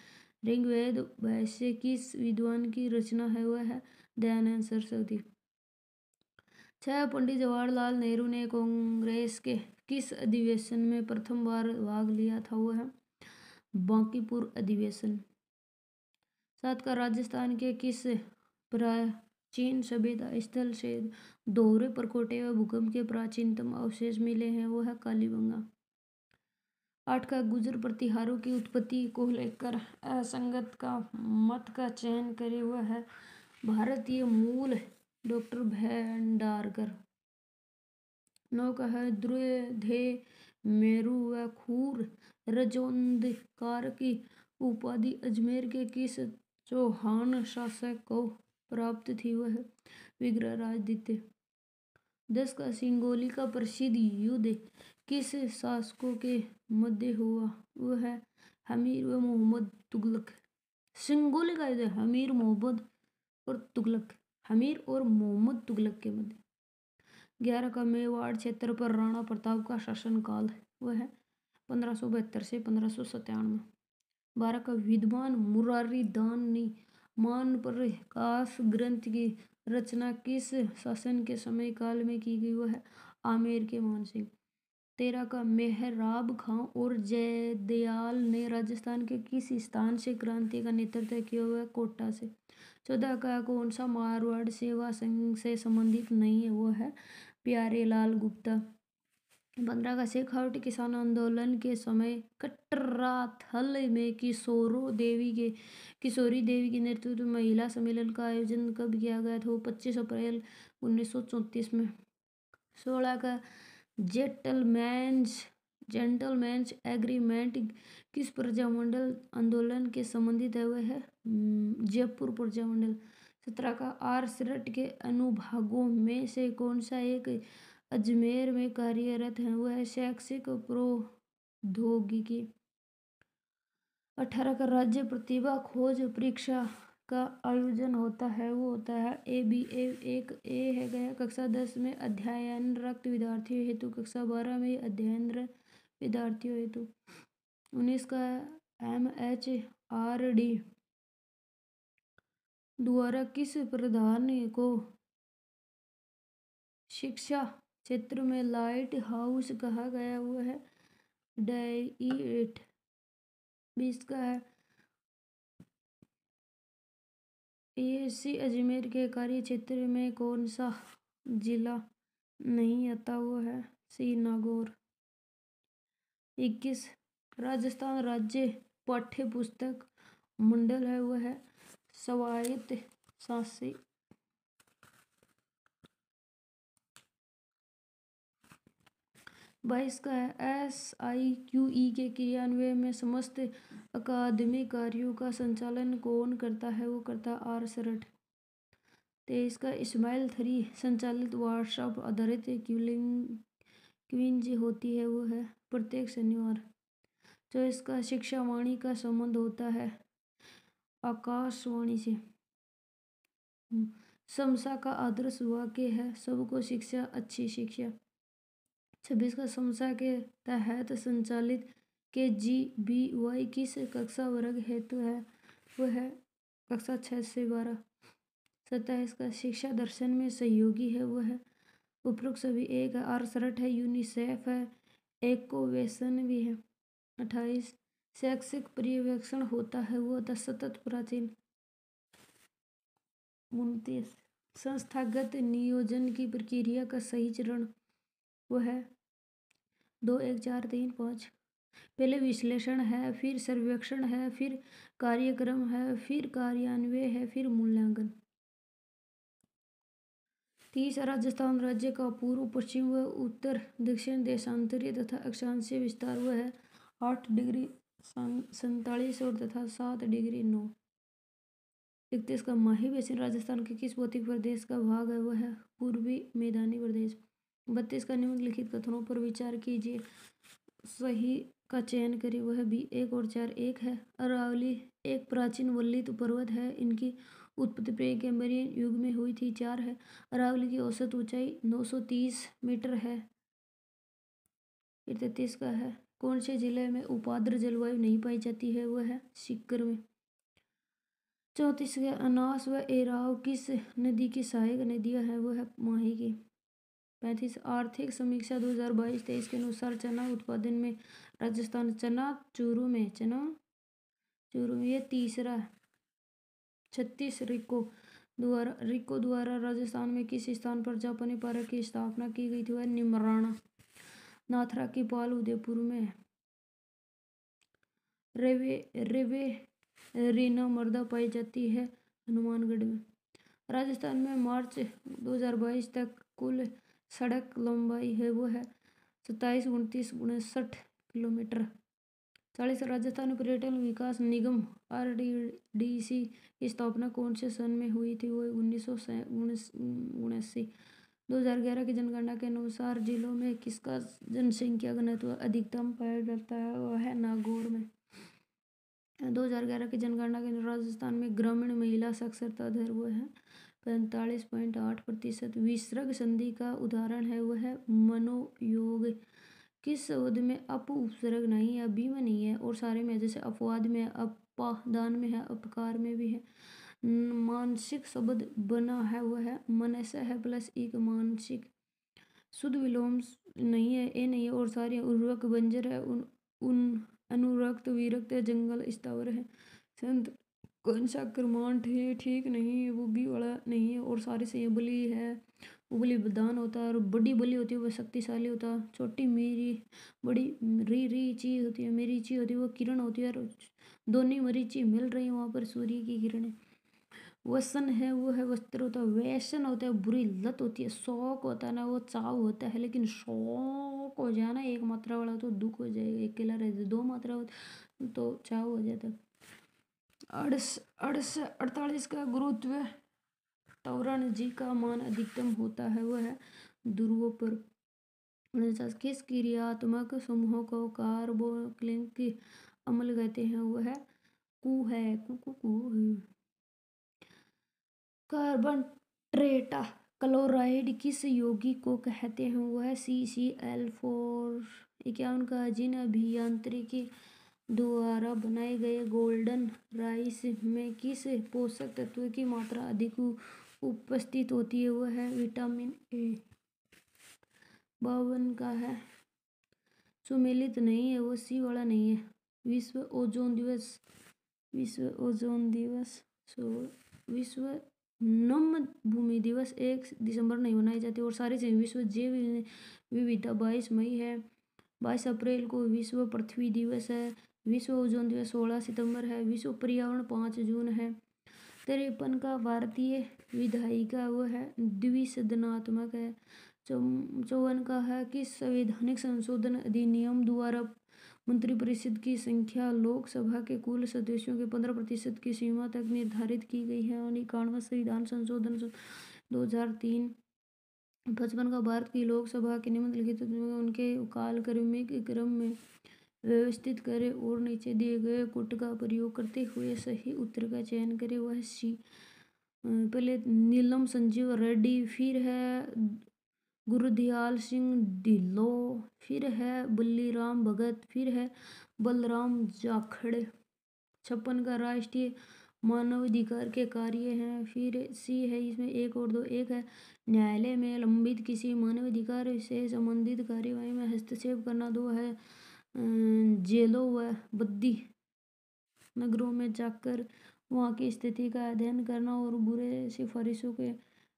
ऋग्वेद भाष्य किस विद्वान की रचना है? वह है दयानंद सरस्वती। 6 पंडित जवाहरलाल नेहरू ने कांग्रेस के किस अधिवेशन में प्रथम बार भाग लिया था? वह है बांकीपुर अधिवेशन। 7 का राजस्थान के किस प्राचीन सभ्यता स्थल से दोहरे परकोटे व भूकंप के प्राचीनतम अवशेष मिले हैं? वो है कालीबंगा। 8 का गुर्जर प्रतिहारों की उत्पत्ति को लेकर असंगत का मत का चयन करे। हुआ है भारतीय मूल डॉक्टर भंडारकर। 9 का है द्रुधे मेरु व खूर रजोंदकार की उपाधि अजमेर के किस चौहान शासक को प्राप्त थी? वह विग्रहराज। 10 का सिंगोली का प्रसिद्ध युद्ध किस शासकों के मध्य हुआ? वह है हमीर व मोहम्मद तुगलक। सिंगोली का युद्ध हमीर और मोहम्मद तुगलक के मध्य। 11 का मेवाड़ क्षेत्र पर राणा प्रताप का शासनकाल वह है 1572 से 1597। 12 का विद्वान मुरारी दान ने मान प्रकाश ग्रंथ की रचना किस शासन के समय काल में की गई? वह है आमेर के मान सिंह। 13 का मेहराब खां और जयदयाल ने राजस्थान के किस स्थान से क्रांति का नेतृत्व किया? हुआ है कोटा से। 14 का कौन सा मारवाड़ सेवा संघ से संबंधित नहीं है? वो है प्यारेलाल गुप्ता। 15 का शेखावटी किसान आंदोलन के समय कटराथल में किशोरी देवी के नेतृत्व में महिला सम्मेलन का आयोजन कब किया गया था? 25 अप्रैल 1934 में। 16 का जेंटलमैन्स एग्रीमेंट किस प्रजामंडल आंदोलन के संबंधित है? वह है जयपुर प्रजामंडल। 17 का आर्यसृष्ट के अनुभागों में से कौन सा एक अजमेर में कार्यरत है? वह है शैक्षिक प्रौद्योगिकी। 18 का राज्य प्रतिभा खोज परीक्षा का आयोजन होता है वो होता है ABA। एक ए है गया कक्षा 10 में अध्ययनरत विद्यार्थियों हेतु, कक्षा 12 में अध्ययनरत विद्यार्थियों हेतु। 19 का MHRD द्वारा किस प्रावधान को शिक्षा क्षेत्र में लाइट हाउस कहा गया? वो है डाइट। 20 का है ASC अजमेर के कार्य क्षेत्र में कौन सा जिला नहीं आता? वो है सी नागौर। 21 राजस्थान राज्य पाठ्य पुस्तक मंडल है, वो है स्वायत्त शासी। 22 का है SIQE के क्रियान्वयन में समस्त अकादमिक कार्यों का संचालन कौन करता है? वो करता है आर सरठ। 23 का इस्माइल 3 संचालित व्हाट्सएप आधारित क्विंज होती है, वो है प्रत्येक शनिवार। 24 का शिक्षा वाणी का संबंध होता है आकाशवाणी से। समसा का आदर्श वाक्य है सबको शिक्षा अच्छी शिक्षा। 26 का समसा के तहत संचालित KGBY किस कक्षा वर्ग हेतु है? वो है कक्षा 6 से 12। 27 का शिक्षा दर्शन में सहयोगी है, वो है उपरोक्त सभी एक है आर सरठ है यूनिसेफ है एकोवेशन भी है। 28 शैक्षिक पर्यवेक्षण होता है, वो होता सतत प्राचीन। 29 संस्थागत नियोजन की प्रक्रिया का सही चरण वो है 2 1 4 3 5। पहले विश्लेषण है, फिर सर्वेक्षण है, फिर कार्यक्रम है, फिर कार्यान्वयन है, फिर मूल्यांकन। 30 राजस्थान राज्य का पूर्व पश्चिम व उत्तर दक्षिण देशांतरीय तथा अक्षांशीय विस्तार वो है 8 डिग्री 47 और तथा 7 डिग्री 9। 31 का माही बेसिन राजस्थान के किस भौतिक प्रदेश का भाग है? वो है पूर्वी मैदानी प्रदेश। 32 का निम्नलिखित कथनों पर विचार कीजिए, सही का चयन करिए। वह भी 1 और 4 1 है। अरावली एक प्राचीन वल्लित पर्वत है, इनकी उत्पत्ति प्रे कैम्ब्रियन युग में हुई थी। 4 है अरावली की औसत ऊंचाई 930 मीटर है। फिर 33 का है कौन से जिले में उपाद्र जलवायु नहीं पाई जाती है? वह है सीकर में। 34 के अनास व एराव किस नदी की सहायक नदियां हैं? वो है माही की। 35 आर्थिक समीक्षा 2022-23 के अनुसार चना उत्पादन में राजस्थान चना चूरू में ये तीसरा। 36 रिको द्वारा राजस्थान में किस स्थान पर जापानी पार्क की स्थापना की गई थी? वह निमराना। नाथरा की पाल उदयपुर में। रेवे रीना मृदा पाई जाती है हनुमानगढ़ में। राजस्थान में मार्च 2022 तक कुल सड़क लंबाई है, वो है 27-29-59 किलोमीटर। 40 राजस्थान पर्यटन विकास निगम RDDC की स्थापना कौन से सन में हुई थी? वो 1979। 2011 की जनगणना के अनुसार जिलों में किसका जनसंख्या घनत्व अधिकतम पाया जाता है? वह है नागौर में। 2011 की जनगणना के अनुसार राजस्थान में ग्रामीण महिला साक्षरता दर वो है 45.8%। विसर्ग संधि का उदाहरण है, वह है मनोयोग। किस शब्द में अप उपसर्ग नहीं है, बी में नहीं है और सारे में, जैसे अपवाद में, अपादान में है, अपकार में भी है। मानसिक शब्द बना है, वह है मनस है प्लस एक मानसिक। शुद्ध विलोम नहीं है, ए नहीं है और सारे उर्वरक बंजर है, उन अनुरक्त विरक्त जंगल स्थावर है। संत कौन सा क्रमांठ ठीक नहीं है, वो भी वाला नहीं है और सारे से बलि है, वो बलि बलिदान होता है और बड़ी बलि होती है वो शक्तिशाली होता है। छोटी मेरी बड़ी रीची होती है, मेरीची होती है वो किरण होती है और दोनों मरीची मिल रही है वहाँ पर सूर्य की किरणें। वसन है, वो है वस्त्र होता है। व्यसन होता है बुरी लत होती है। शौक होता है ना, वो चाव होता है। लेकिन शौक हो जाए ना एक मात्रा वाला तो दुख हो जाएगा, अकेला रह जाए। 2 मात्रा हो तो चाव हो जाता है। 48 का गुरुत्व त्वरण जी का मान अधिकतम होता है, वह है ध्रुवों पर। 49 किस क्रियात्मक समूह को कार्बोक्सिलिक अम्ल कहते हैं? वह है कु है कु। कार्बन टेट्रा क्लोराइड किस यौगिक को कहते हैं? वह है CCl4। 51 का जिन अभियांत्रिकी द्वारा बनाए गए गोल्डन राइस में किस पोषक तत्व की मात्रा अधिक उपस्थित होती है? वह है विटामिन ए। 52 का है सुमेलित नहीं है, वो सी वाला नहीं है। विश्व ओजोन दिवस, विश्व ओजोन दिवस, विश्व नम भूमि दिवस 1 दिसंबर नहीं मनाई जाती। और सारे से विश्व जैव विविधता 22 मई है। 22 अप्रैल को विश्व पृथ्वी दिवस है। विश्व ओजोन दिवस 16 सितंबर है। विश्व पर्यावरण 5 जून है। 53 का भारतीय विधायिका वो है द्विसदनात्मक है। 54 का है कि संवैधानिक संशोधन अधिनियम द्वारा मंत्रिपरिषद की संख्या लोकसभा के कुल सदस्यों के 15% की सीमा तक निर्धारित की गई है। और 91वां संविधान संशोधन 2003। 55 का भारत की लोकसभा के निम्नलिखित उनके क्रम में व्यवस्थित करें और नीचे दिए गए कुट का प्रयोग करते हुए सही उत्तर का चयन करें। वह सी पहले नीलम संजीव रेड्डी, फिर है गुरुदयाल सिंह ढिल्लों, फिर है बल्लीराम भगत, फिर है बलराम जाखड़। 56 का राष्ट्रीय मानवाधिकार के कार्य हैं। फिर सी है इसमें 1 और 2। एक है न्यायालय में लंबित किसी मानवाधिकार से संबंधित कार्यवाही में हस्तक्षेप करना। 2 है जेलों व बद्दी नगरों में जाकर वहाँ की स्थिति का अध्ययन करना और बुरे सिफारिशों के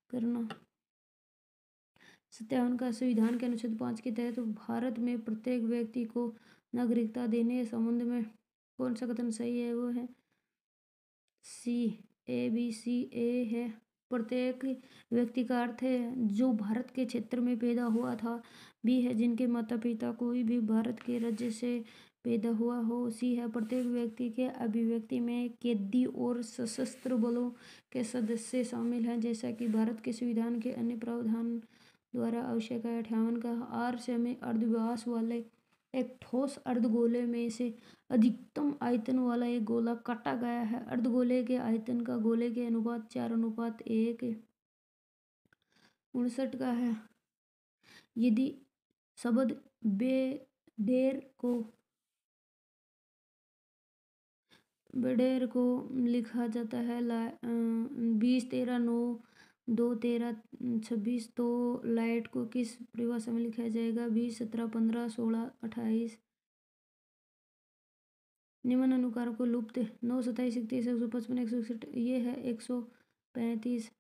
करना। 57 का संविधान के अनुच्छेद 5 के तहत भारत में प्रत्येक व्यक्ति को नागरिकता देने के संबंध में कौन सा कथन सही है? वो है सी, ए बी सी। ए है प्रत्येक व्यक्ति का अर्थ है जो भारत के क्षेत्र में पैदा हुआ था। बी है जिनके माता पिता कोई भी भारत के राज्य से पैदा हुआ हो। सी है प्रत्येक व्यक्ति के अभिव्यक्ति में कैदी और सशस्त्र बलों के सदस्य शामिल हैं, जैसा कि भारत के संविधान के अन्य प्रावधान द्वारा आवश्यक है। 58 का आर से में अर्धव्यास वाले एक ठोस अर्धगोले में से अधिकतम आयतन वाला एक गोला काटा गया है। अर्धगोले के आयतन का गोले के अनुपात 4:1 है। 59 का है यदि शब्द बेडेर को लिखा जाता है 20-13-9-2-13-26 तो लाइट को किस परिभाषा में लिखा जाएगा? 20-17-15-16-28। निम्न अनुकार को लुप्त 9, 27, 31, 155, 161 ये है 135।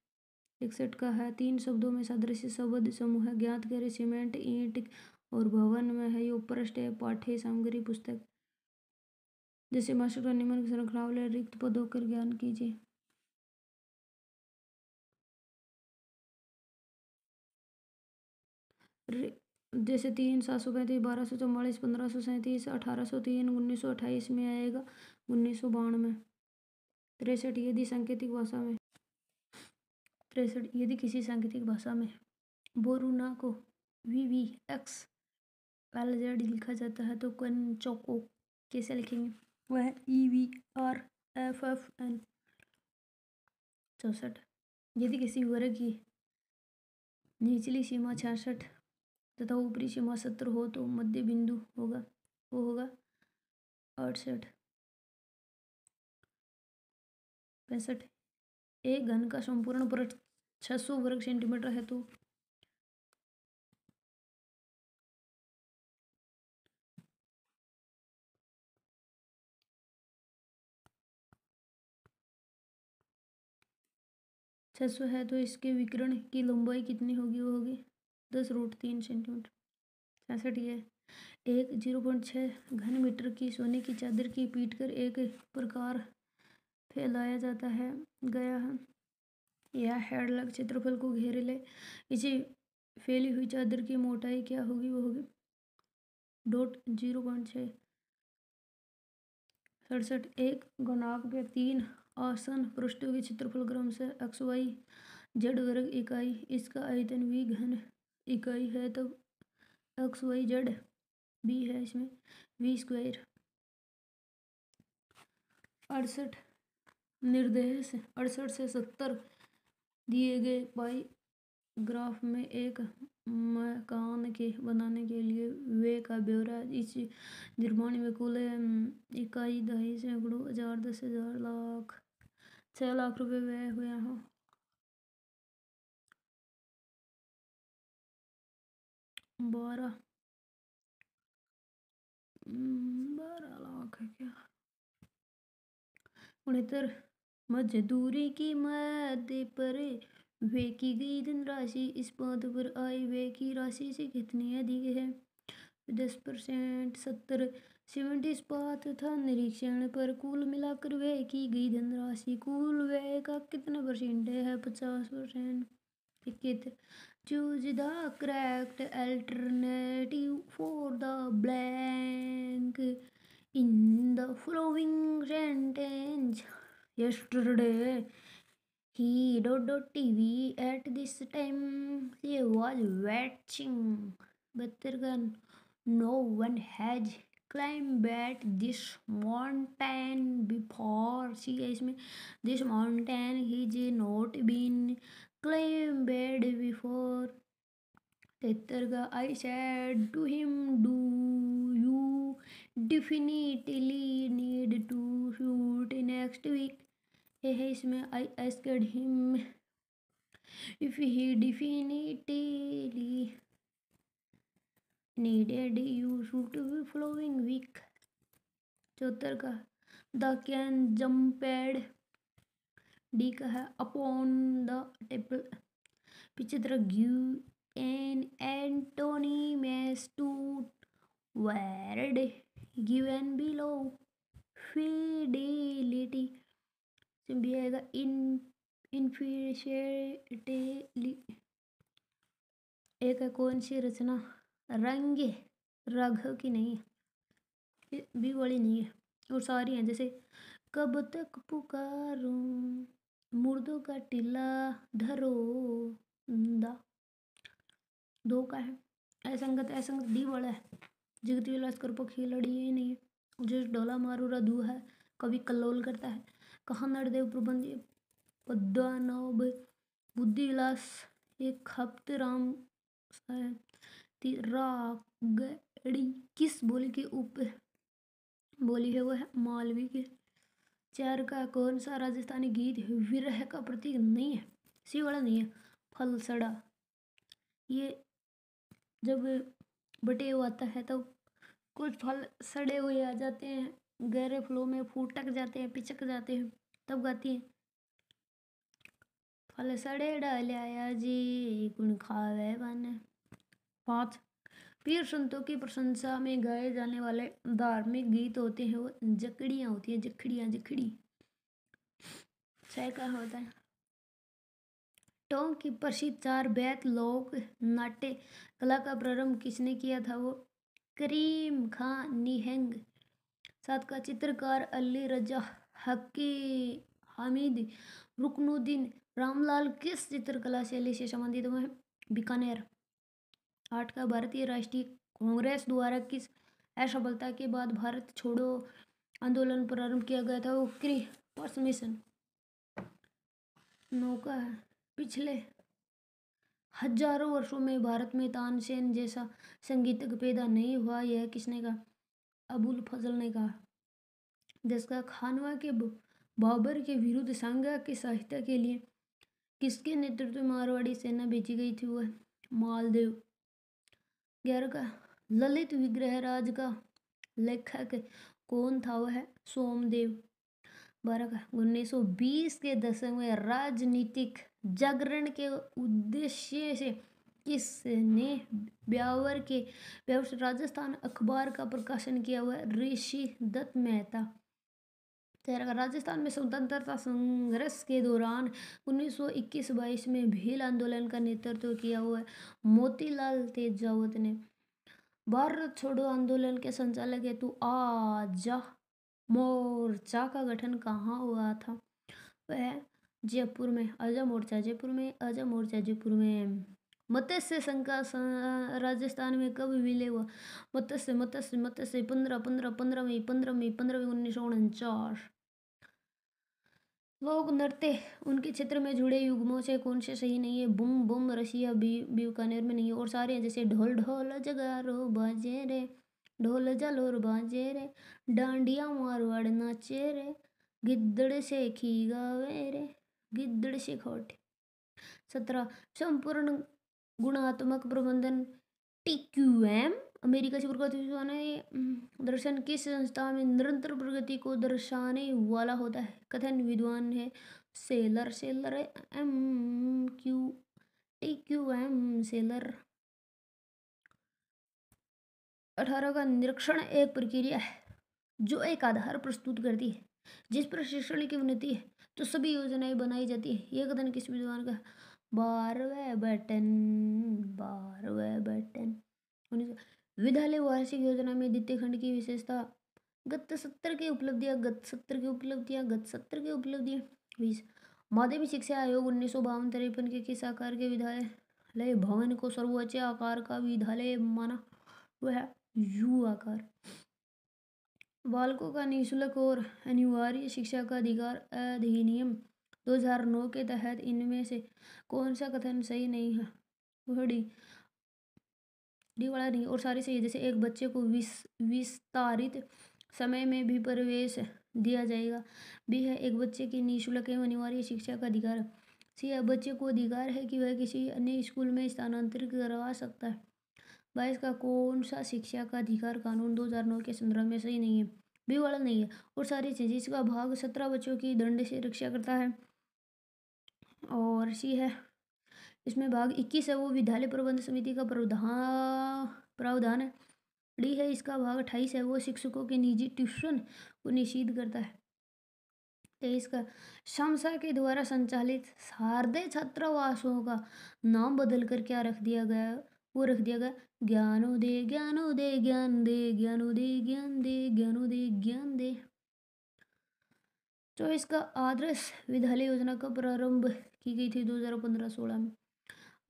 61 का है 3 शब्दों में सादृश्य शब्द समूह ज्ञात करें। सीमेंट, ईंट और भवन में है। ये पृष्ठ है पाठ्य सामग्री पुस्तक। जैसे मास्टर का निम्न की श्रृंखला वाले रिक्त पदों कर ज्ञान कीजिए। जैसे 3, 735, 1244, 1537, 1803, 1928 में आएगा 1992। 63 यदि सांकेतिक भाषा में 63 यदि किसी सांकेतिक भाषा में बोरुना को VVXLZ लिखा जाता है तो कंचो को कैसे लिखेंगे? वह है EVRFFN। 64 यदि किसी वर्ग की निचली सीमा 66 तथा ऊपरी सीमा 70 हो तो मध्य बिंदु होगा वो होगा 68। 65 एक घन का संपूर्ण पृष्ठ 600 वर्ग सेंटीमीटर है तो 600 है तो इसके विकर्ण की लंबाई कितनी होगी? वो होगी 10√3 सेंटीमीटर। 66 ये एक 0.6 घन मीटर की सोने की चादर की पीट कर एक प्रकार फैलाया जाता है गया है। यह हेड लग क्षेत्रफल को घेरे ले। इसी फैली हुई चादर की मोटाई क्या होगी? वो होगी 0.6। 67 एक घनाभ के 3 आसन पृष्ठों के क्षेत्रफल क्रम से XY Z वर्ग इकाई, इसका आयतन V घन इकाई है तब XYZ B है इसमें V स्क्वायर। 68 निर्देश 68 से 70 दिए गए पाई ग्राफ में एक मकान के बनाने के लिए व्यय का ब्यौरा। इस निर्माण में कुल इकाई, दहाई, सैकड़ों, हजार, 10,000, लाख, 6 लाख रुपए व्यय हुए हैं। 12 लाख है क्या? 69 मजदूरी की मद पर व्यय की गई धनराशि इस बात पर आय व्यय की राशि से कितनी अधिक है? 10%। 70 इस बात तथा निरीक्षण पर कुल मिलाकर व्यय की गई धनराशि कुल व्यय का कितना परसेंट है? 50%। 71 choose the correct alternative for the blank in the following sentence. Yesterday he TV at this time he was watching. 72 का no one has climbed this mountain before। सी है इसमें this mountain has not been climbed before। 73 का I said to him do you definitely need to shoot next week। ये है इसमें I asked him if he definitely needed you shoot following week। 74 का the can jumped। डी का है upon the table। 75 give an antonyms to word given below। fidelity भी आएगा इनफिशेटली। एक है कौन सी रचना रंग राघव की नहीं है, भी वाली नहीं है और सारी हैं, जैसे कब तक पुकारूं, मुर्दों का टीला धरो दा। 2 का है असंगत डी वाला है। जगती विलास कर पक्षी लड़ी ये नहीं है। जो डोला मारू रधु है कभी कल्लोल करता है। कहाँ नरदेव प्रबंध पद्मानव बुद्धि विलास एक हफ्ते राम रागड़ी किस बोली के ऊपर बोली है? वो है मालवी के। 4 का कौन सा राजस्थानी गीत विरह का प्रतीक नहीं है? सी वाला नहीं है। फल सड़ा ये जब बटे हुआ आता है तो कुछ फल सड़े हुए आ जाते हैं, गहरे फलों में फूटक जाते हैं, पिचक जाते हैं, तब गाती है फल सड़े डालिया जी गुण खावे बन। 5 पीर संतों की प्रशंसा में गाए जाने वाले धार्मिक गीत होते हैं वो जकड़ियाँ होती हैं, जखड़ी। 6 का होता है टोंक की प्रसिद्ध 4 बैत लोक नाट्य कला का प्रारंभ किसने किया था? वो करीम खान निहंग। 7 का चित्रकार अली रजा हकी हामिद रुकनुद्दीन रामलाल किस चित्रकला शैली से संबंधित हुए हैं? बीकानेर। 8 का भारतीय राष्ट्रीय कांग्रेस द्वारा किस असफलता के बाद भारत छोड़ो आंदोलन प्रारंभ किया गया था? वो क्रीपर्स मिशन। 9 का पिछले हजारों वर्षों में भारत में तानसेन जैसा संगीतज्ञ पैदा नहीं हुआ, यह किसने कहा? अबुल फजल ने कहा। 10 का खानवा के बाबर के विरुद्ध संघा के सहायता के लिए किसके नेतृत्व में मारवाड़ी सेना भेजी गई थी? वह मालदेव। 11 का ललित विग्रह राज का लेखक कौन था? वह है सोमदेव। 12 का 1920 के दशक में राजनीतिक जागरण के उद्देश्य से किसने ब्यावर से राजस्थान अखबार का प्रकाशन किया? हुआ ऋषि दत्त मेहता। 13 का राजस्थान में स्वतंत्रता संघर्ष के दौरान 1921-22 में भील आंदोलन का नेतृत्व किया हुआ मोतीलाल तेजावत ने। भारत छोड़ो आंदोलन के संचालक हेतु आजा मोर्चा का गठन कहाँ हुआ था? वह जयपुर में। आजा मोर्चा जयपुर में, आजा मोर्चा जयपुर में। मत्स्य संघ का राजस्थान में कब विलय हुआ? मत्स्य 15 मई 1949। लोग नृत्य उनके क्षेत्र में जुड़े युग्मों से कौन से सही नहीं है? बुम बुम रसिया बीकानेर में नहीं है, और सारे हैं जैसे ढोल ढोल जगारो बाजे रे, ढोल जलोर बाजे रे, डांडिया मारवाड़ नाचे रे, गिद्दड़ से खी गावे रे, गिद्दड़ से खोटे। 17 संपूर्ण गुणात्मक प्रबंधन TQM अमेरिका से प्रकाशित हुआ दर्शन किस संस्था में निरंतर प्रगति को दर्शाने वाला होता है? कथन विद्वान है सेलर, सेलर TQM सेलर। 18 का निरीक्षण एक प्रक्रिया है जो एक आधार प्रस्तुत करती है जिस पर शिक्षण की उन्नति है तो सभी योजनाएं बनाई जाती है। यह कथन किस विद्वान का? 12वें बटन। विद्यालय वार्षिक योजना में द्वितीय खंड की विशेषता गत सत्र की उपलब्धियां, गत सत्र की उपलब्धियां, गत सत्र की उपलब्धियां। 20 माध्यमिक शिक्षा आयोग 1952-53 के किस आकार के विद्यालय भवन को सर्वोच्च आकार का विद्यालय माना? वह यू आकार। बालकों का निःशुल्क और अनिवार्य शिक्षा का अधिकार अधिनियम 2009 के तहत इनमें से कौन सा कथन सही नहीं है? वह डी वाला नहीं, और सारे सही है। जैसे एक बच्चे को विस्तारित समय में भी प्रवेश दिया जाएगा। बी है एक बच्चे की निःशुल्क एवं अनिवार्य शिक्षा का अधिकार। सी है बच्चे को अधिकार है कि वह किसी अन्य स्कूल में स्थानांतरित करवा सकता है। 22 का कौन सा शिक्षा का अधिकार कानून 2009 के संदर्भ में सही नहीं है? बी वाला नहीं है, और सारी चीजें। इसका भाग 17 बच्चों की दंड से रक्षा करता है, और सी है इसमें भाग 21 है वो विद्यालय प्रबंध समिति का प्रावधान है। डी है इसका भाग 28 है वो शिक्षकों के निजी ट्यूशन को निषिद्ध करता है। 23 का शमसा के द्वारा संचालित शारदीय छात्रावासों का नाम बदलकर क्या रख दिया गया? वो रख दिया गया ज्ञानो दे ज्ञानो दे ज्ञान दे, ज्ञानो दे ज्ञान दे, ज्ञानो दे ज्ञान दे। 24 का आदर्श विद्यालय योजना का प्रारंभ की गई थी 2015-16 में।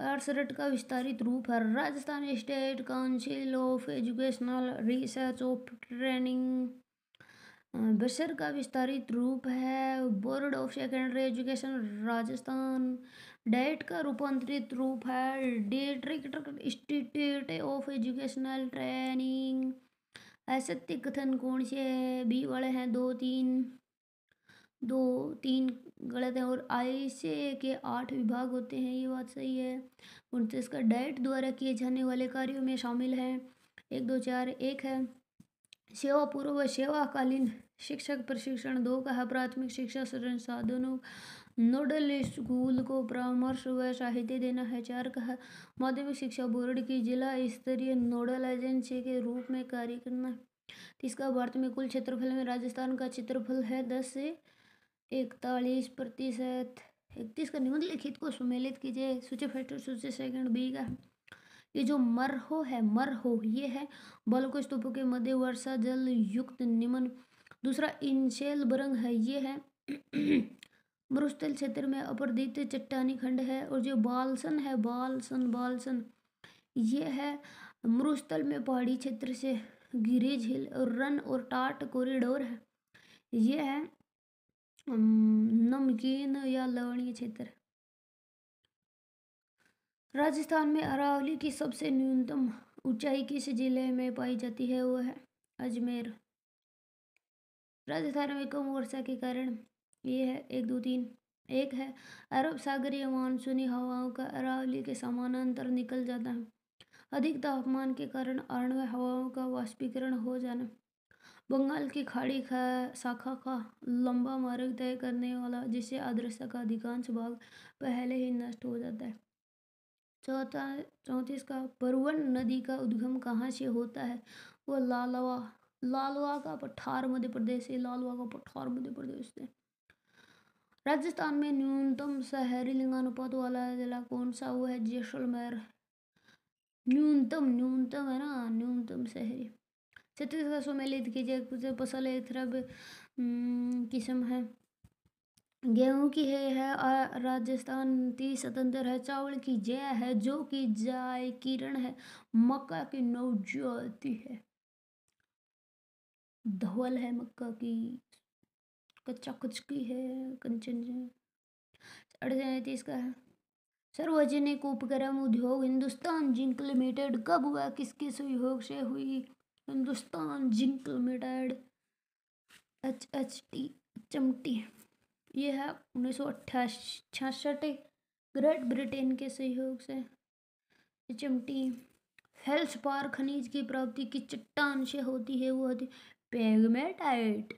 68 का विस्तारित रूप है Rajasthan state council of educational research of training. बसर का विस्तारित रूप है board of secondary education Rajasthan. डेट का रूपांतरित रूप है district institute of educational training. असत्य कथन कौन से है? बी वाले हैं 2 3 गलत है, और आई से के 8 विभाग होते हैं, ये बात सही है। 29 का डाइट द्वारा किए जाने वाले कार्यों में शामिल है 1 2 4 1 है सेवा पूर्व व सेवाकालीन शिक्षक प्रशिक्षण। 2 का है प्राथमिक शिक्षा संसाधनों नोडल स्कूल को परामर्श व साहित्य देना है। 4 का है माध्यमिक शिक्षा बोर्ड की जिला स्तरीय नोडल एजेंसी के रूप में कार्य करना है। 30 का भारत में कुल क्षेत्रफल में राजस्थान का क्षेत्रफल है 10 से 41%। 31 का निम्नलिखित को सम्मिलित कीजिए। सूची फर्स्ट और सूची सेकंड। बी का ये जो मरहो है, मरहो ये है बालको स्तूपों के मध्य वर्षा जल युक्त निम्न। दूसरा इंशेल बरंग है, ये है मरुस्थल क्षेत्र में अपरदित चट्टानी खंड है। और जो बालसन है, बालसन ये है मरुस्थल में पहाड़ी क्षेत्र से गिरिज हिल और रन और टाट कॉरिडोर है। ये है नमकीन या लवणीय क्षेत्र। राजस्थान में अरावली की सबसे न्यूनतम ऊंचाई किस जिले में पाई जाती है? वो है अजमेर। राजस्थान में कम वर्षा के कारण ये है 1 2 3 1 है अरब सागरीय मानसूनी हवाओं का अरावली के समानांतर निकल जाता है। अधिक तापमान के कारण आणविक हवाओं का वाष्पीकरण हो जाना। बंगाल की खाड़ी शाखा का लंबा मार्ग तय करने वाला जिससे आर्द्रता का अधिकांश भाग पहले ही नष्ट हो जाता है। 34 का परवन नदी का उद्गम कहाँ से होता है? वो लालवा का पठार मध्य प्रदेश से, लालवा का पठार मध्य प्रदेश से। राजस्थान में न्यूनतम शहरी लिंगानुपात वाला जिला कौन सा? वो है जैसलमेर। न्यूनतम है ना, न्यूनतम शहरी। 36 का सम्मिलित कीजिए। कुछ फसल एक तरफ किस्म है गेहूं की है राजस्थान 30 स्वतंत्र है। चावल की जय है जो कि जाय किरण है। मक्का की नवजाति है, धवल है मक्का की। कच्चा कुछ की है कंचनजंगा। 38 का है। सार्वजनिक उपक्रम उद्योग हिंदुस्तान जिंक लिमिटेड कब हुआ, किसके सहयोग से हुई? हिंदुस्तान जिंक लिमिटेड HHT चमटी, ये है 1966 ग्रेट ब्रिटेन के सहयोग से। चमटी फेल्सपार खनिज की प्राप्ति किस चट्टान से होती है? वो होती पेग्मेटाइट।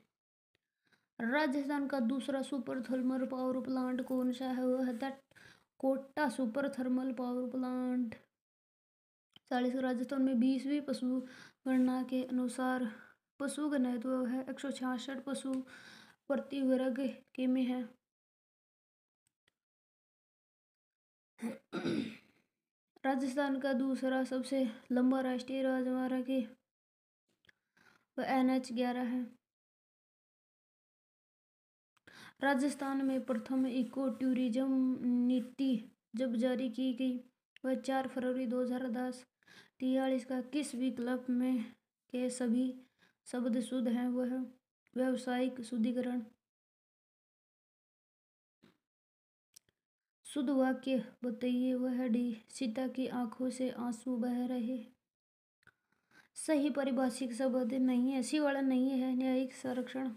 राजस्थान का दूसरा सुपर थर्मल पावर प्लांट कौन सा है? वह है Kota super thermal power plant. 40 Rajasthan में 20वीं पशु गणना के अनुसार पशु घनत्व है 166 पशु प्रति वर्ग किमी है। राजस्थान का दूसरा सबसे लंबा राष्ट्रीय राजमार्ग है वह NH11 है। राजस्थान में प्रथम इको टूरिज्म नीति जब जारी की गई वह 4 फरवरी 2010। 43 का किस विकल्प में के सभी शब्द शुद्ध हैं? वह व्यावसायिक शुद्धिकरण। शुद्ध वाक्य बताइए। वह डी, सीता की आंखों से आंसू बह रहे। सही पारिभाषिक शब्द नहीं है, सी वाला नहीं है। न्यायिक संरक्षण।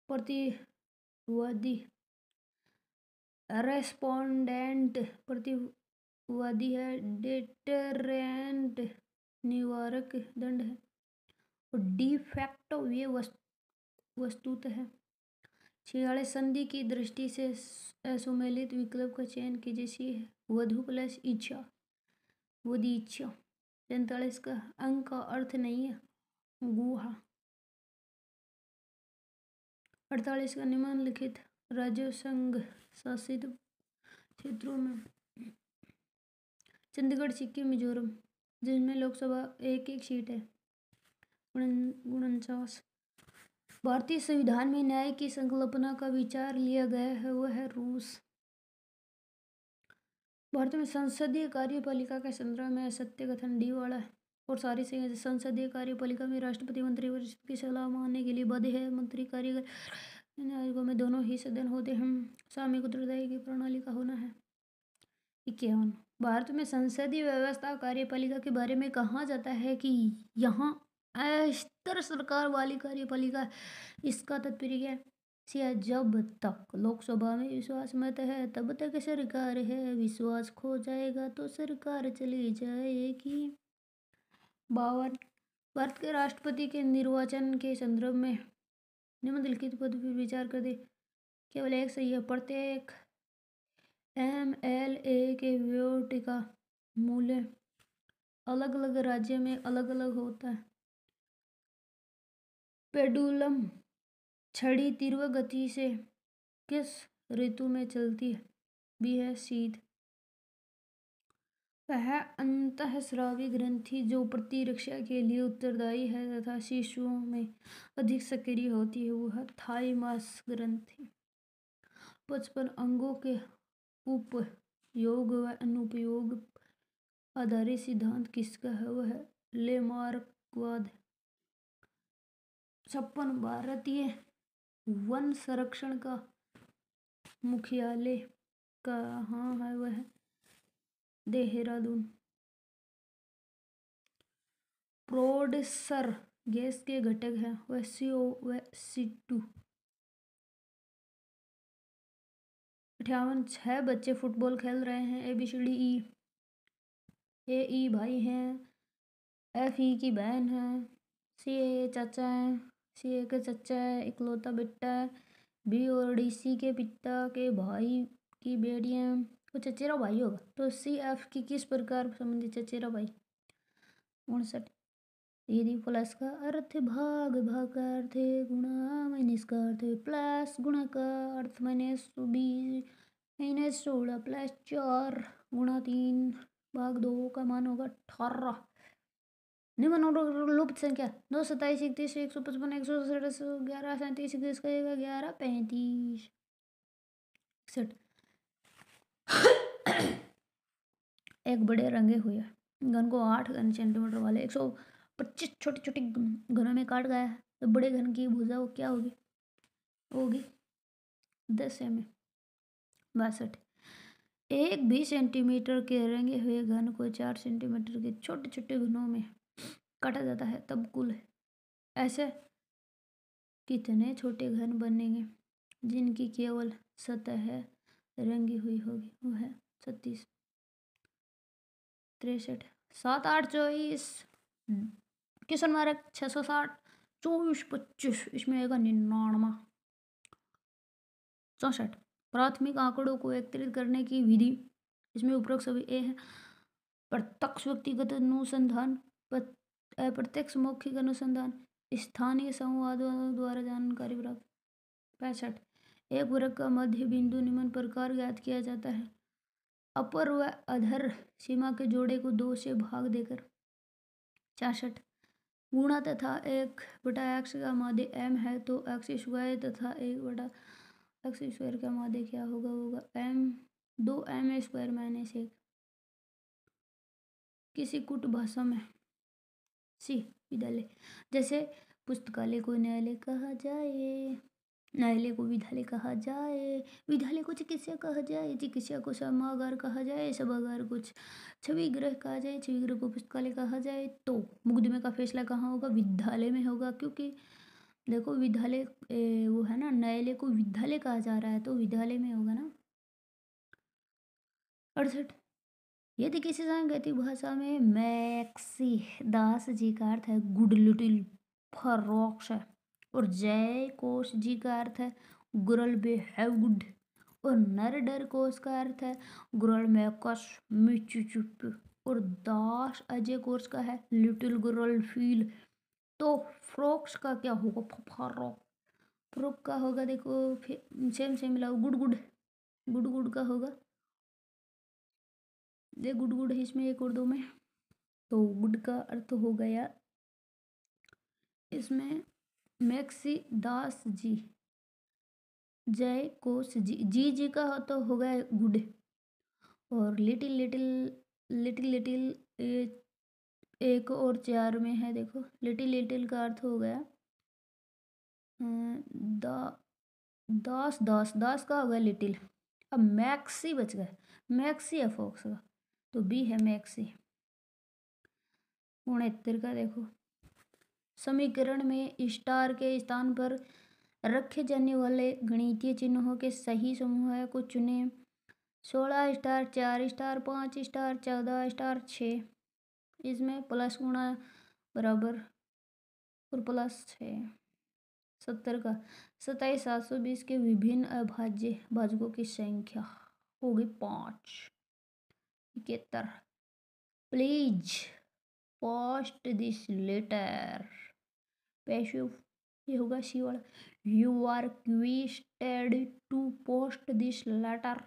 प्रतिवादी रेस्पोंडेंट प्रतिवादी है। डेटरेंट निवारक दंड है। और डी फैक्टो ये वस्तुतः है। 46 संधि की दृष्टि से असुमेलित विकल्प का चयन कीजिए। वधु प्लस इच्छा, वधीच्छा। 45 का अंक का अर्थ नहीं है गुहा। 48 का निम्नलिखित राज्यों संघ शासित क्षेत्रों में चंडीगढ़, सिक्किम, मिजोरम जिसमें लोकसभा एक सीट है 49। भारतीय संविधान में न्याय की संकल्पना का विचार लिया गया है वह है रूस। भारत में संसदीय कार्यपालिका के संदर्भ में सत्य कथन डी वाला है। और सारी संसदीय कार्यपालिका में राष्ट्रपति मंत्री वरिष्ठ की सलाह मानने के लिए बाध्य है। मंत्री कार्यकाल आयोगों में दोनों ही सदन होते हैं। सामूहिक उत्तरदायी की प्रणाली का होना है। 51 भारत में संसदीय व्यवस्था कार्यपालिका के बारे में कहा जाता है कि यहाँ अस्थिर सरकार वाली कार्यपालिका। इसका तात्पर्य क्या है? जब तक लोकसभा में विश्वास मत है तब तक सरकार है, विश्वास खो जाएगा तो सरकार चली जाएगी। 52 भारत के राष्ट्रपति के निर्वाचन के संदर्भ में निम्नलिखित पद पर विचार कर दे। केवल एक सही है। प्रत्येक MLA के वोट का मूल्य अलग अलग राज्य में अलग अलग होता है। पेडुलम छड़ी तीव्र गति से किस ऋतु में चलती है? बी है शीत। वह अंतःस्रावी ग्रंथि जो प्रतिरक्षा के लिए उत्तरदायी है तथा शिशुओं में अधिक सक्रिय होती है वह थाइमस ग्रंथि। 55 अंगों के उपयोग व अनुपयोग आधारित सिद्धांत किसका है? वह है लेमार्कवाद। 56 भारतीय वन संरक्षण का मुख्यालय कहाँ है? वह है देहरादून। प्रोड्यूसर गैस के घटक है वह CO व CO2। 58 6 बच्चे फुटबॉल खेल रहे हैं। ABCDE। AE भाई हैं, FE की बहन है, CA चाचा है, CA का चचा है, इकलौता बेटा है, B और DC के पिता के भाई की बेटियां। वो चचेरा भाई होगा तो CF की किस प्रकार संबंधित चचेरा भाई। 59 यदि प्लस का अर्थ भाग, भाग का अर्थ है गुणा, माइनस का अर्थ है प्लस, गुणा का अर्थ -20 -16 प्लस 4 गुणा 3 भाग 2 का मान होगा 18। निम्नलिखित संख्या 2 27 31 155 167 11 37 21 का 11 35 61। एक बड़े रंगे हुए घन को 8 सेंटीमीटर वाले 125 छोटी छोटी घनों में काट गया है तो बड़े घन की भुजा वो क्या होगी 10 mm। 62। एक 20 सेंटीमीटर के रंगे हुए घन को 4 सेंटीमीटर के छोटे छोटे घनों में काटा जाता है, तब कुल ऐसे कितने छोटे घन बनेंगे जिनकी केवल सतह रंगी हुई होगी? वो है 36। 63। 7 8 24 किशन मार्क 660। 24 25 इसमें आएगा 99। 64। प्राथमिक आंकड़ों को एकत्रित करने की विधि, इसमें उपरोक्त सभी ए है। प्रत्यक्ष व्यक्तिगत अनुसंधान, अप्रत्यक्ष मौखिक अनुसंधान, स्थानीय संवादों द्वारा जानकारी प्राप्त। 65। एक वर्ग का मध्य बिंदु निम्न प्रकार ज्ञात किया जाता है। अपर व अधर सीमा के जोड़े को 2 से भाग देकर। 66। गुणा तथा 1/x का माध्य m है तो x² तथा 1/x² का माध्य क्या होगा m 2m² - 1। किसी कुट भाषा में सी विद्यालय, जैसे पुस्तकालय को न्यायालय कहा जाए, न्यायालय को विद्यालय कहा जाए, विद्यालय को चिकित्सा कहा जाए, चिकित्सा को सभागार कहा जाए, सभागार को छवि गृह कहा जाए, छवि गृह को पुस्तकालय कहा जाए। तो मुकदमे का फैसला कहाँ होगा? विद्यालय में होगा, क्योंकि देखो विद्यालय वो है ना, न्यायालय को विद्यालय कहा जा रहा है तो विद्यालय में होगा ना। 68। यदि किसी सांकेतिक भाषा में मैक्सी दास जी का अर्थ है गुड लिटिल फॉक्स है और जय कोश जी का अर्थ है गुरल बिहेव गुड और नर कोश का अर्थ है गुरल मैकस मिचू चुप और दास अजय कोश का है लिटिल गुरल फील, तो फ्रॉक्स का क्या होगा? फॉक्स। फ्रॉक का होगा देखो सेम मिलाओ गुड गुड का होगा दे गुड है इसमें एक और दो में, तो गुड का अर्थ हो गया इसमें मैक्सी दास जी, जय कोश जी का हो तो हो गया गुड और लिटिल एक और 4 में है देखो लिटिल का अर्थ हो गया दास का हो गया लिटिल। अब मैक्सी बच गया, मैक्सी है फोक्स का तो बी है मैक्सी। 69 का देखो समीकरण में स्टार के स्थान पर रखे जाने वाले गणितीय चिन्हों के सही समूह को चुने। 16 स्टार 4 स्टार 5 स्टार 14 स्टार 6, इसमें प्लस गुणा बराबर और प्लस 6। 70 का 27,720 के विभिन्न अभाज्य भाजकों की संख्या होगी 5। 71 please post this letter passive ये होगा सी वाला you are requested to post this letter.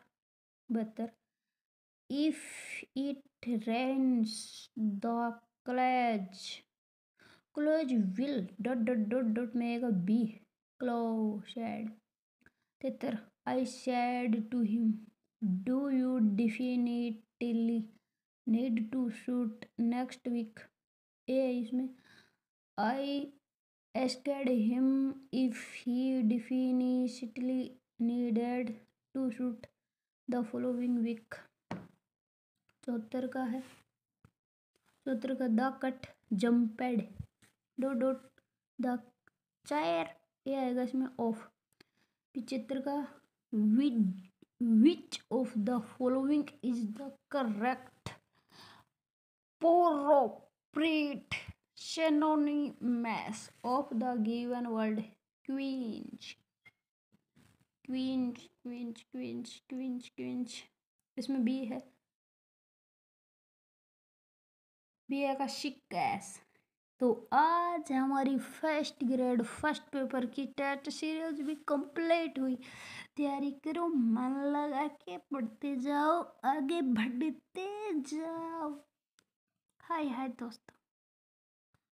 72 if it rains the close will dot में आएगा B closed. 73 I said to him do you definitely need to shoot next week. A इसमें I asked him if he definitely needed to shoot the following week। 74 का है 74 का द कट जम्पेड डॉट द चायर ये आएगा इसमें ऑफ। 75 का which of the following is the correct appropriate synonyms of the given word क्वींच। इसमें बी है का शिक्स। तो आज हमारी फर्स्ट ग्रेड फर्स्ट पेपर की टेस्ट सीरीज भी कंप्लीट हुई। तैयारी करो, मन लगा के पढ़ते जाओ, आगे बढ़ते जाओ। हाय हाय दोस्तों।